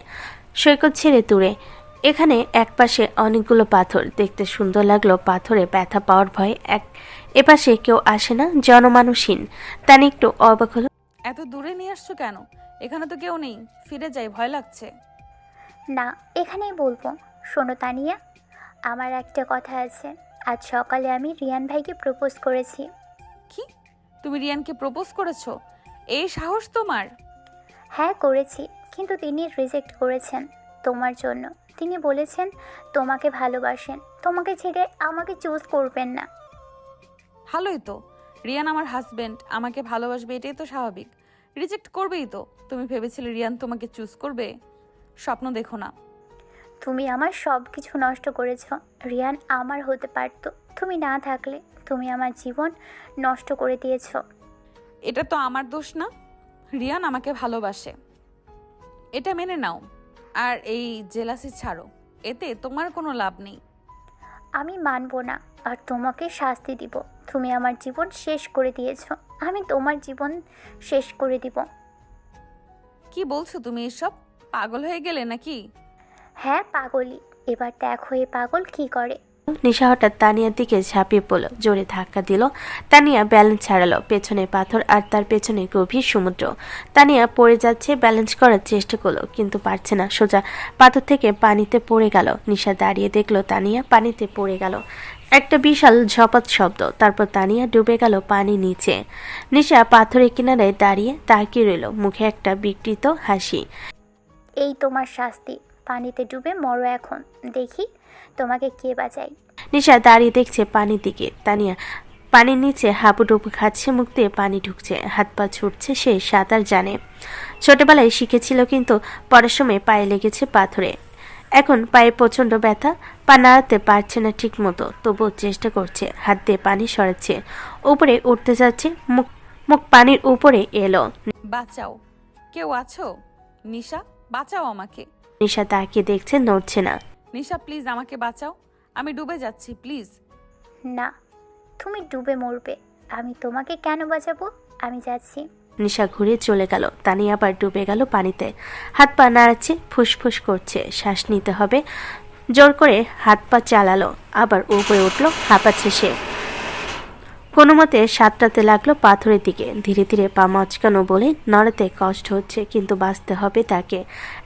সৈকত ছেড়ে দূরে। এখানে একপাশে অনেকগুলো পাথর, দেখতে সুন্দর লাগলো। পাথরে ব্যথা পাওয়ার ভয়ে এপাশে কেউ আসে না, জনমানুষহীন। তানি একটু অবাক হলো। এত দূরে নিয়ে আসছো কেন? এখানে তো কেউ নেই, ফিরে যাই, ভয় লাগছে। না, এখানেই বলবো। শোনো তানিয়া, আমার একটা কথা আছে। আজ সকালে আমি রিয়ান ভাইকে প্রপোজ করেছি। কি? তুমি রিয়ানকে প্রপোজ করেছো? এই সাহস তোমার? হ্যাঁ করেছি, কিন্তু তিনি রিজেক্ট করেছেন তোমার জন্য। তিনি বলেছেন তোমাকে ভালোবাসেন, তোমাকে ছেড়ে আমাকে চুজ করবেন না। ভালোই তো, রিয়ান আমার হাজবেন্ড, আমাকে ভালোবাসবে, এটাই তো স্বাভাবিক। রিজেক্ট করবেই তো। তুমি ভেবেছিলে রিয়ান তোমাকে চুজ করবে? স্বপ্ন দেখো না। তুমি আমার সব কিছু নষ্ট করেছ। রিয়ান আমার হতে পারতো, তুমি না থাকলে। তুমি আমার জীবন নষ্ট করে দিয়েছ। এটা তো আমার দোষ না, রিয়ান আমাকে ভালোবাসে, এটা মেনে নাও। আর এই জেলাসি ছাড়ো, এতে তোমার কোনো লাভ নেই। আমি মানবো না, আর তোমাকে শাস্তি দিব। তুমি আমার জীবন শেষ করে দিয়েছ, আমি তোমার জীবন শেষ করে দিব। কি বলছো তুমি এসব? পাগল হয়ে গেলে নাকি? হ্যাঁ পাগলই। এবার দেখো এ পাগল কি করে। নিশা হঠাৎ তানিয়ার দিকে ঝাঁপিয়ে পড়ল, জোরে ধাক্কা দিল। তানিয়া ব্যালেন্স ছাড়ালো, পেছনে পাথর আর তার পেছনে গভীর সমুদ্র। তানিয়া পড়ে যাচ্ছে, ব্যালেন্স করার চেষ্টা করলো কিন্তু পারছে না, সোজা পাথর থেকে পানিতে পড়ে গেল। নিশা দাঁড়িয়ে দেখলো তানিয়া পানিতে পড়ে গেল। একটা বিশাল ঝপাত শব্দ, তারপর তানিয়া ডুবে গেল পানির নিচে। নিশা পাথরের কিনারে দাঁড়িয়ে তাকিয়ে রইল, মুখে একটা বিকৃত হাসি। এই তোমার শাস্তি, পানিতে ডুবে মরো এখন, দেখি তোমাকে কে বাঁচায়। নিশা দাঁড়িয়ে দেখছে পানির দিকে। তানিয়া পানির নিচে হাবুডুবু খাচ্ছে, মুখ দিয়ে পানি ঢুকছে, হাত পা ছুটছে। সে সাঁতার জানে, ছোটবেলায় শিখেছিল, কিন্তু পরের সময় পায়ে লেগেছে পাথরে। এখন পায়ে প্রচন্ড ব্যথা, পা নাড়াতে পারছে না ঠিক মতো, তবুও চেষ্টা করছে, হাত দিয়ে পানি সরাচ্ছে, উপরে উঠতে যাচ্ছে। মুখ মুখ পানির উপরে এলো। বাঁচাও, কেউ আছো? নিশা, বাঁচাও আমাকে। নিশা তাকিয়ে দেখছে, নড়ছে না। নিশা প্লিজ আমাকে বাঁচাও, আমি ডুবে যাচ্ছি প্লিজ। না, তুমি ডুবে মরবে, আমি তোমাকে কেন বাঁচাবো? আমি যাচ্ছি। নিশা ঘুরে চলে গেল। তানিয়া আবার ডুবে গেল পানিতে, হাত পা নাড়াচ্ছে, ফুসফুস করছে, শ্বাস নিতে হবে। জোর করে হাত পা চালালো, আবার উপরে উঠলো, হাঁপাচ্ছে সে। কোনো মতে সাঁতরাতে লাগলো পাথরের দিকে। ধীরে ধীরে পা মচকানো বলে নড়াতে কষ্ট হচ্ছে, কিন্তু বাঁচতে হবে তাকে।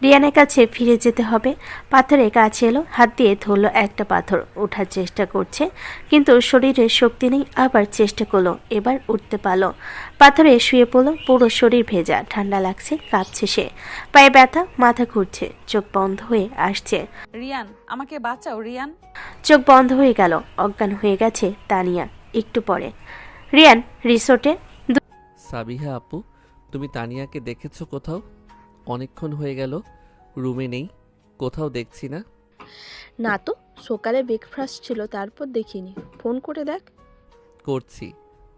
রিয়ানের কাছে ফিরে যেতে হবে। পাথরের কাছে এলো, হাত দিয়ে ধরলো একটা পাথর, ওঠার চেষ্টা করছে, কিন্তু শরীরে শক্তি নেই। আবার চেষ্টা করলো, এবার উঠতে পারলো। পাথরে শুয়ে পড়লো, পুরো শরীর ভেজা, ঠান্ডা লাগছে, কাঁপছে সে, পায়ে ব্যথা, মাথা ঘুরছে, চোখ বন্ধ হয়ে আসছে। রিয়ান, আমাকে বাঁচাও রিয়ান। চোখ বন্ধ হয়ে গেল, অজ্ঞান হয়ে গেছে তানিয়া। একটু পরে রিয়ান রিসোর্টে। সাবিহা আপু, তুমি তানিয়াকে দেখেছো কোথাও? অনেকক্ষণ হয়ে গেল, রুমে নেই, কোথাও দেখছি না। না তো, সকালে ব্রেকফাস্ট ছিল, তারপর দেখিনি। ফোন করে দেখ। করছি,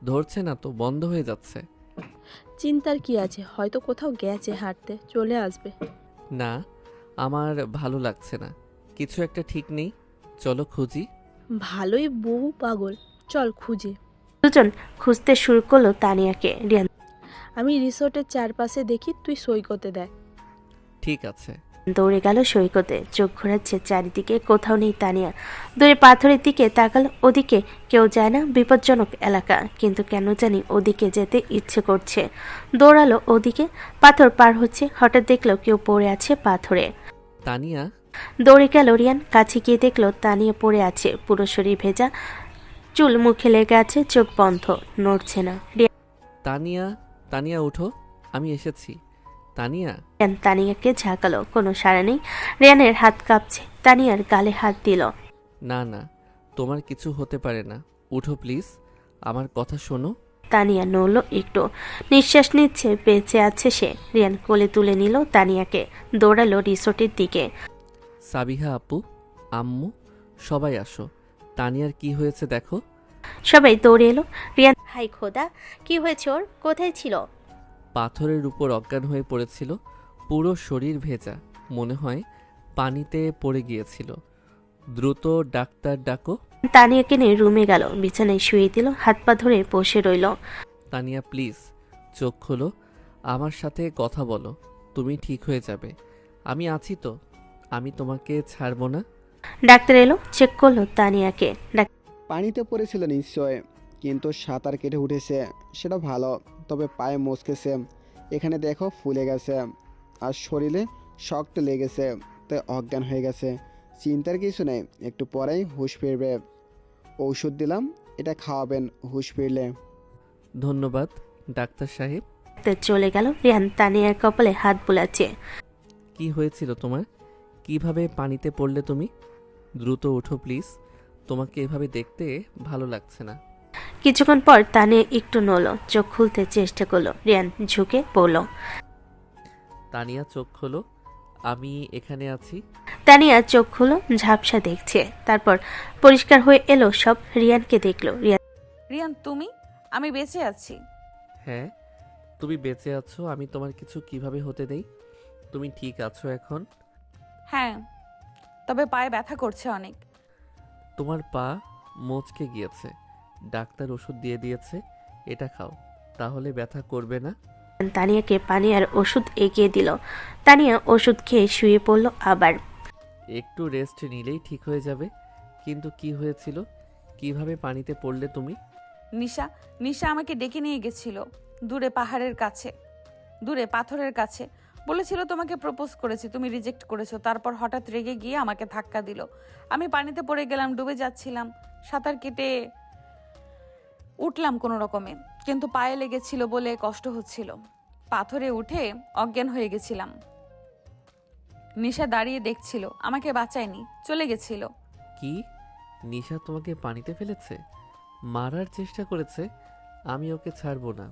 ধরছে না তো, বন্ধ হয়ে যাচ্ছে। চিন্তার কি আছে, হয়তো কোথাও গেছে হাঁটতে, চলে আসবে। না, আমার ভালো লাগছে না, কিছু একটা ঠিক নেই, চলো খুঁজি। ভালোই বউ পাগল, চল খুঁজে। দুজন খুঁজতে শুরু করলো তানিয়াকে। রিয়ান আমি রিসোর্টের চারপাশে দেখি, তুই সৈকতে দেখ। ঠিক আছে। দৌড়ে গেল সৈকতে, চোখ ঘোরাচ্ছে চারিদিকে, কোথাও নেই তানিয়া। দূরে পাথরের দিকে তাকাল, ওদিকে কেউ যায় না, বিপজ্জনক এলাকা, কিন্তু কেন জানি ওদিকে যেতে ইচ্ছে করছে। দৌড়ালো ওদিকে, পাথর পার হচ্ছে, হঠাৎ দেখলো কেউ পড়ে আছে পাথরে। তানিয়া, দৌড়ে গেল রিয়ান, কাছে গিয়ে দেখলো তানিয়া পড়ে আছে, পুরো শরীর ভেজা, চুল মুখে লেগে আছে, চোখ বন্ধ, নড়ছে না। তানিয়া, তানিয়া উঠো, আমি এসেছি। তানিয়া। রিয়ান তানিয়াকে ঝাঁকালো, কোনো সাড়া নেই। রিয়ানের হাত কাঁপছে, তানিয়ার গালে হাত দিল। না না, তোমার কিছু হতে পারে না, উঠো প্লিজ, আমার কথা শোনো। তানিয়া নড়ল একটু, নিঃশ্বাস নিচ্ছে, বেঁচে আছে সে। রিয়ান কোলে তুলে নিল তানিয়াকে, দৌড়ালো রিসোর্টের দিকে। সাবিহা আপু, আম্মু, সবাই আসো, তানিয়ার কি হয়েছে দেখো। সবাই দৌড়ে এলো। রিয়ান হাই খোদা, কি হয়েছে ওর? কোথায় ছিল? পাথরের উপর অজ্ঞান হয়ে পড়েছিল, পুরো শরীর ভেজা, মনে হয় পানিতে পড়ে গিয়েছিল, দ্রুত ডাক্তার ডাকো। তানিয়াকে নিয়ে রুমে গেল, বিছানায় শুয়ে দিল, হাত পা ধরে বসে রইল। তানিয়া প্লিজ, চোখ খোলো, আমার সাথে কথা বলো, তুমি ঠিক হয়ে যাবে, আমি আছি তো, আমি তোমাকে ছাড়বো না। ডাক্তার এলো, চেক করলো তানিয়াকে। পানিতে পড়েছিল নিশ্চয়, কিন্তু সাঁতার কেটে উঠেছে, সেটা ভালো। তবে পায়ে মচকেছে, এখানে দেখো ফুলে গেছে, আর শরীরে শক্ত লেগেছে, তাই অজ্ঞান হয়ে গেছে। চিন্তার কিছু নেই, একটু পরেই হুঁশ ফিরবে। ঔষধ দিলাম, এটা খাওয়াবেন হুঁশ ফিরলে। ধন্যবাদ ডাক্তার সাহেব। ডাক্তার চলে গেল। রিয়ান তানিয়ার কপালে হাত বুলাচ্ছে। কি হয়েছিল তোমার? কিভাবে পানিতে পড়লে তুমি? দ্রুত ওঠো প্লিজ, তোমাকে এভাবে দেখতে ভালো লাগছে না। কিছুক্ষণ পর তানিয়া একটু নড়ল, চোখ খুলতে চেষ্টা করলো। রিয়ান ঝুঁকে পড়ল। তানিয়া চোখ খোলো, আমি এখানে আছি। তানিয়া চোখ খুলো, ঝাপসা দেখছে, তারপর পরিষ্কার হয়ে এলো সব। রিয়ানকে দেখলো। রিয়ান তুমি, আমি বেঁচে আছি। হ্যাঁ, তুমি বেঁচে আছো, আমি তোমার কিছু কিভাবে হতে দেই? তুমি ঠিক আছো এখন? হ্যাঁ, তবে পায়ে ব্যথা করছে অনেক। তোমার পা মচকে গিয়েছে, ডাক্তার ওষুধ দিয়ে দিয়েছে, এটা খাও, তাহলে ব্যথা করবে না। তানিয়াকে পানি আর ওষুধ এগিয়ে দিল। তানিয়া ওষুধ খেয়ে শুয়ে পড়ল আবার। একটু রেস্ট নিলেই ঠিক হয়ে যাবে, কিন্তু কি হয়েছিল? কিভাবে পানিতে পড়লে তুমি? নিশা নিশা আমাকে ডেকে নিয়ে গেছিল দূরে পাহাড়ের কাছে, দূরে পাথরের কাছে। বলেছিল তোমাকে প্রপোজ করেছি, তুমি রিজেক্ট করেছো। তারপর হঠাৎ রেগে গিয়ে আমাকে ধাক্কা দিল। আমি পানিতে পড়ে গেলাম, ডুবে যাচ্ছিলাম। সাঁতার কেটে উঠলাম কোনো রকমে, কিন্তু পায়ে লেগেছিল বলে কষ্ট হচ্ছিল। পাথরে উঠে অজ্ঞান হয়ে গেছিলাম। নিশা দাঁড়িয়ে দেখছিল, আমাকে বাঁচায়নি, চলে গেছিল। কি? নিশা তোমাকে পানিতে ফেলেছে? মারার চেষ্টা করেছে? আমি ওকে ছাড়বো না।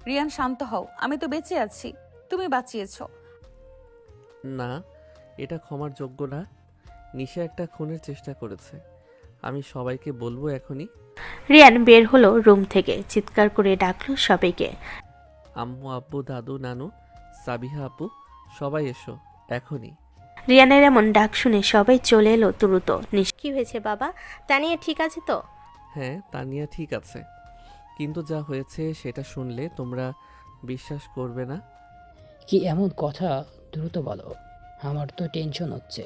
রিয়ান শান্ত হও, আমি তো বেঁচে আছি, তুমি বাঁচিয়েছো। না, এটা ক্ষমার যোগ্য না। নিশা একটা খুনের চেষ্টা করেছে। আমি সবাইকে বলবো এখনই। রিয়ান বের হলো রুম থেকে, চিৎকার করে ডাকলো সবাইকে। আম্মু, আব্বু, দাদু, নানু, সাবিহা আপু, সবাই এসো এখনই। রিয়ানের এমন ডাক শুনে সবাই চলে এলো দ্রুত। কি হয়েছে বাবা? তানিয়া ঠিক আছে তো? হ্যাঁ, তানিয়া ঠিক আছে, কিন্তু যা হয়েছে সেটা শুনলে তোমরা বিশ্বাস করবে না। কি এমন কথা? দ্রুত বলো, আমার তো টেনশন হচ্ছে।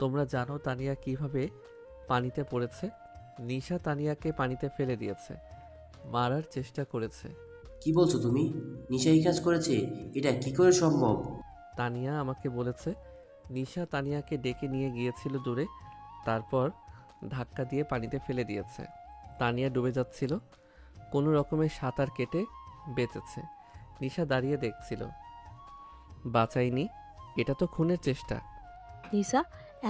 তোমরা জানো তানিয়া কিভাবে পানিতে পড়েছে? নিশা তানিয়াকে পানিতে ফেলে দিয়েছে, মারার চেষ্টা করেছে। কি বলছো তুমি? নিশা এই কাজ করেছে? এটা কি করে সম্ভব? তানিয়া আমাকে বলেছে নিশা তানিয়াকে ডেকে নিয়ে গিয়েছিল দূরে, তারপর ধাক্কা দিয়ে পানিতে ফেলে দিয়েছে। তানিয়া ডুবে যাচ্ছিল, কোনো রকমের সাঁতার কেটে বেঁচেছে। নিশা দাঁড়িয়ে দেখছিল, বাঁচাইনি। এটা তো খুনের চেষ্টা। নিশা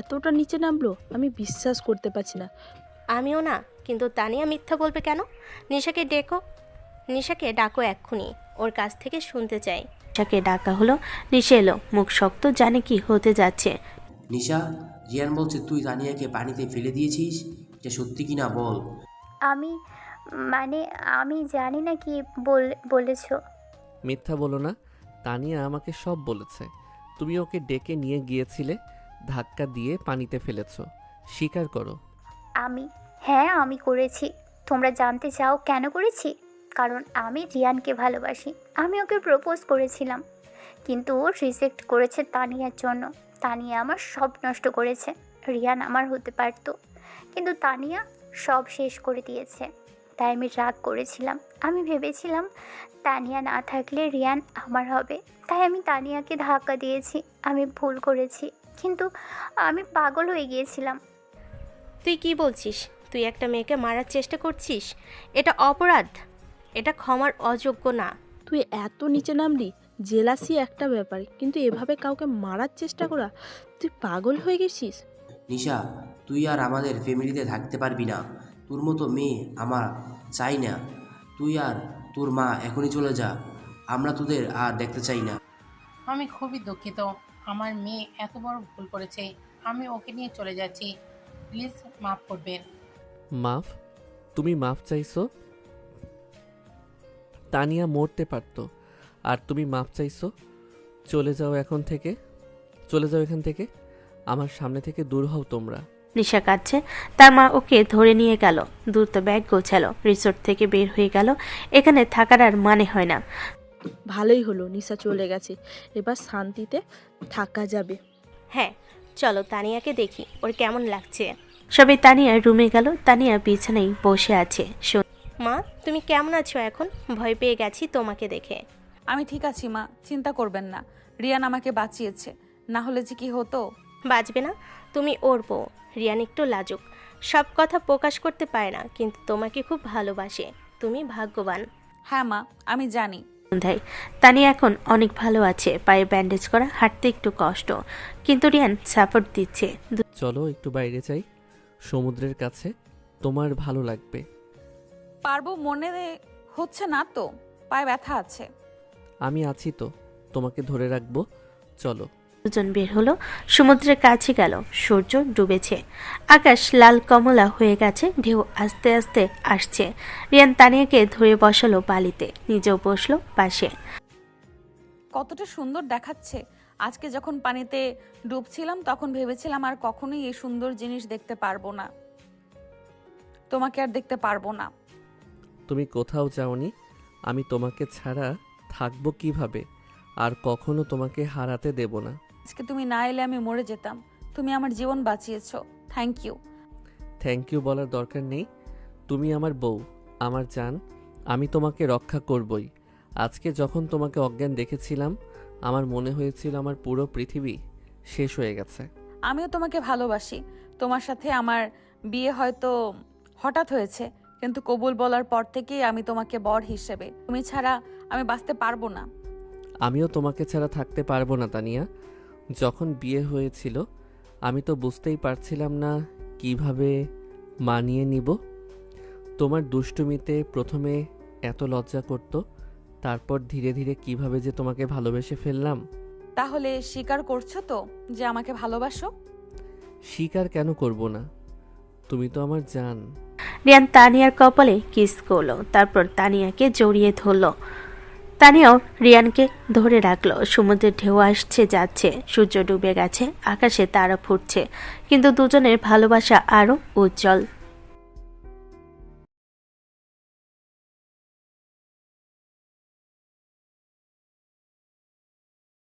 এতটা নিচে নামলো, আমি বিশ্বাস করতে পারছি না। আমিও না, কিন্তু তানিয়া মিথ্যা বলবে কেন? নিশাকে ডাকো এক্ষুনি, ওর কাছ থেকে শুনতে চাই। নিশাকে ডাকা হলো। নিশা এলো, মুখ শক্ত, জানে কি হতে যাচ্ছে। নিশা, রিয়ান বলছে তুই তানিয়াকে পানিতে ফেলে দিয়েছিস, এটা সত্যি কি না বল। আমি মানে আমি জানি না কি বলেছো। মিথ্যা বলো না। তানিয়া আমাকে সব বলেছে। তুমি ওকে ডেকে নিয়ে গিয়েছিলে, ধাক্কা দিয়ে পানিতে ফেলেছো, স্বীকার করো। হ্যাঁ আমি করেছি। তোমরা জানতে চাও কেন করেছি? কারণ আমি রিয়ানকে ভালোবাসি। আমি ওকে প্রপোজ করেছিলাম, কিন্তু ও রিজেক্ট করেছে তানিয়ার জন্য। তানিয়া আমার সব নষ্ট করেছে। রিয়ান আমার হতে পারতো, কিন্তু তানিয়া সব শেষ করে দিয়েছে। তাই আমি রাগ করেছিলাম। আমি ভেবেছিলাম তানিয়া না থাকলে রিয়ান আমার হবে, তাই আমি তানিয়াকে ধাক্কা দিয়েছি। আমি ভুল করেছি, কিন্তু আমি পাগল হয়ে গিয়েছিলাম। তুই কি বলছিস? তুই একটা মেয়েকে মারার চেষ্টা করছিস? এটা অপরাধ, এটা ক্ষমার অযোগ্য না। তুই এত নিচে নামলি, জেলাসি একটা ব্যাপার, কিন্তু এভাবে কাউকে মারার চেষ্টা করা, তুই পাগল হয়ে গেছিস। নিশা, তুই আর আমাদের ফ্যামিলিতে থাকতে পারবি না। তোর মতো মেয়ে আমার চাই না। তুই আর তোর মা এখনই চলে যা, আমরা তোদের আর দেখতে চাই না। আমি খুবই দুঃখিত, আমার মেয়ে এত বড় ভুল করেছে। আমি ওকে নিয়ে চলে যাচ্ছি, প্লিজ মাফ করবেন। মাফ? তুমি মাফ চাইছো? তানিয়া মরতে পারতো, আর তুমি মাফ চাইছো? চলে যাও এখান থেকে। আমার সামনে থেকে দূর হও তোমরা। নিশা কাঁদছে, তার মা ওকে ধরে নিয়ে গেল। দ্রুত ব্যাগ গোছালো, রিসোর্ট থেকে বের হয়ে গেল। এখানে থাকার আর মানে হয় না। ভালোই হলো নিশা চলে গেছে, এবার শান্তিতে থাকা যাবে। হ্যাঁ, চলো তানিয়াকে দেখি ওর কেমন লাগছে। সবাই তানিয়ার রুমে গেল। তানিয়া বিছানায় বসে আছে। মা, তুমি কেমন আছো এখন? ভয় পেয়ে গেছি তোমাকে দেখে। আমি ঠিক আছি মা, চিন্তা করবেন না। রিয়ান আমাকে বাঁচিয়েছে, না হলে যে কি হতো। বাঁচবে না? তুমি ওর বউ। রিয়ান একটু লাজুক, সব কথা প্রকাশ করতে পারে না, কিন্তু তোমাকে খুব ভালোবাসে। তুমি ভাগ্যবান। হ্যাঁ মা, আমি জানি। সন্ধ্যায় তানিয়া এখন অনেক ভালো আছে, পায়ে ব্যান্ডেজ করা, হাঁটতে একটু কষ্ট, কিন্তু রিয়ান সাপোর্ট দিচ্ছে। চলো একটু বাইরে যাই, সমুদ্রের কাছে, তোমার ভালো লাগবে। পারবো, মনে হচ্ছে না তো, পায়ে ব্যথা আছে। আমি আছি তো, তোমাকে ধরে রাখবো, চলো। দুজন বের হলো, সমুদ্রের কাছে গেল। সূর্য ডুবেছে, আকাশ লাল কমলা হয়ে গেছে, ঢেউ আস্তে আস্তে আসছে। রিয়ান তানিয়াকে ধরে বসালো বালিতে, নিজেও বসলো পাশে। কতটা সুন্দর দেখাচ্ছে। আজকে যখন পানিতে ডুবছিলাম তখন ভেবেছিলাম আর কখনোই এই সুন্দর জিনিস দেখতে পারবো না, তোমাকে আর দেখতে পারবো না। তুমি কোথাও যাওনি, আমি তোমাকে ছাড়া থাকবো কিভাবে? আর কখনো তোমাকে হারাতে দেব না। আজকে তুমি না এলে আমি মরে যেতাম। তুমি আমার জীবন বাঁচিয়েছো, থ্যাংক ইউ। থ্যাংক ইউ বলার দরকার নেই। তুমি আমার বউ, আমার জান। আমি তোমাকে রক্ষা করবই। আজকে যখন তোমাকে অজ্ঞান দেখেছিলাম, আমার মনে হয়েছিল আমার পুরো পৃথিবী শেষ হয়ে গেছে। আমিও তোমাকে ভালোবাসি। তোমার সাথে আমার বিয়ে হয়তো হঠাৎ হয়েছে, কিন্তু কবুল বলার পর থেকেই আমি তোমাকে বর হিসেবে। তুমি ছাড়া আমি বাঁচতে পারবো না। আমিও তোমাকে ছাড়া থাকতে পারবো না তানিয়া। যখন বিয়ে হয়েছিল আমি তো বুঝতেই পারছিলাম না কিভাবে মানিয়ে নিব। তোমার দুষ্টুমিতে প্রথমে এত লজ্জা করত, তারপর ধীরে ধীরে কিভাবে যে তোমাকে ভালোবেসে ফেললাম। তাহলে স্বীকার করছো তো যে আমাকে ভালোবাসো? স্বীকার কেন করব না? তুমি তো আমার জান। রিয়ান তানিয়ার কপালে কিস করলো, তারপর তানিয়াকে জড়িয়ে ধরলো। তানিয়াও রিয়ানকে ধরে রাখলো। সমুদ্রের ঢেউ আসছে যাচ্ছে, সূর্য ডুবে গেছে, আকাশে তারা ফুটছে, কিন্তু দুজনের ভালোবাসা আরো উজ্জ্বল।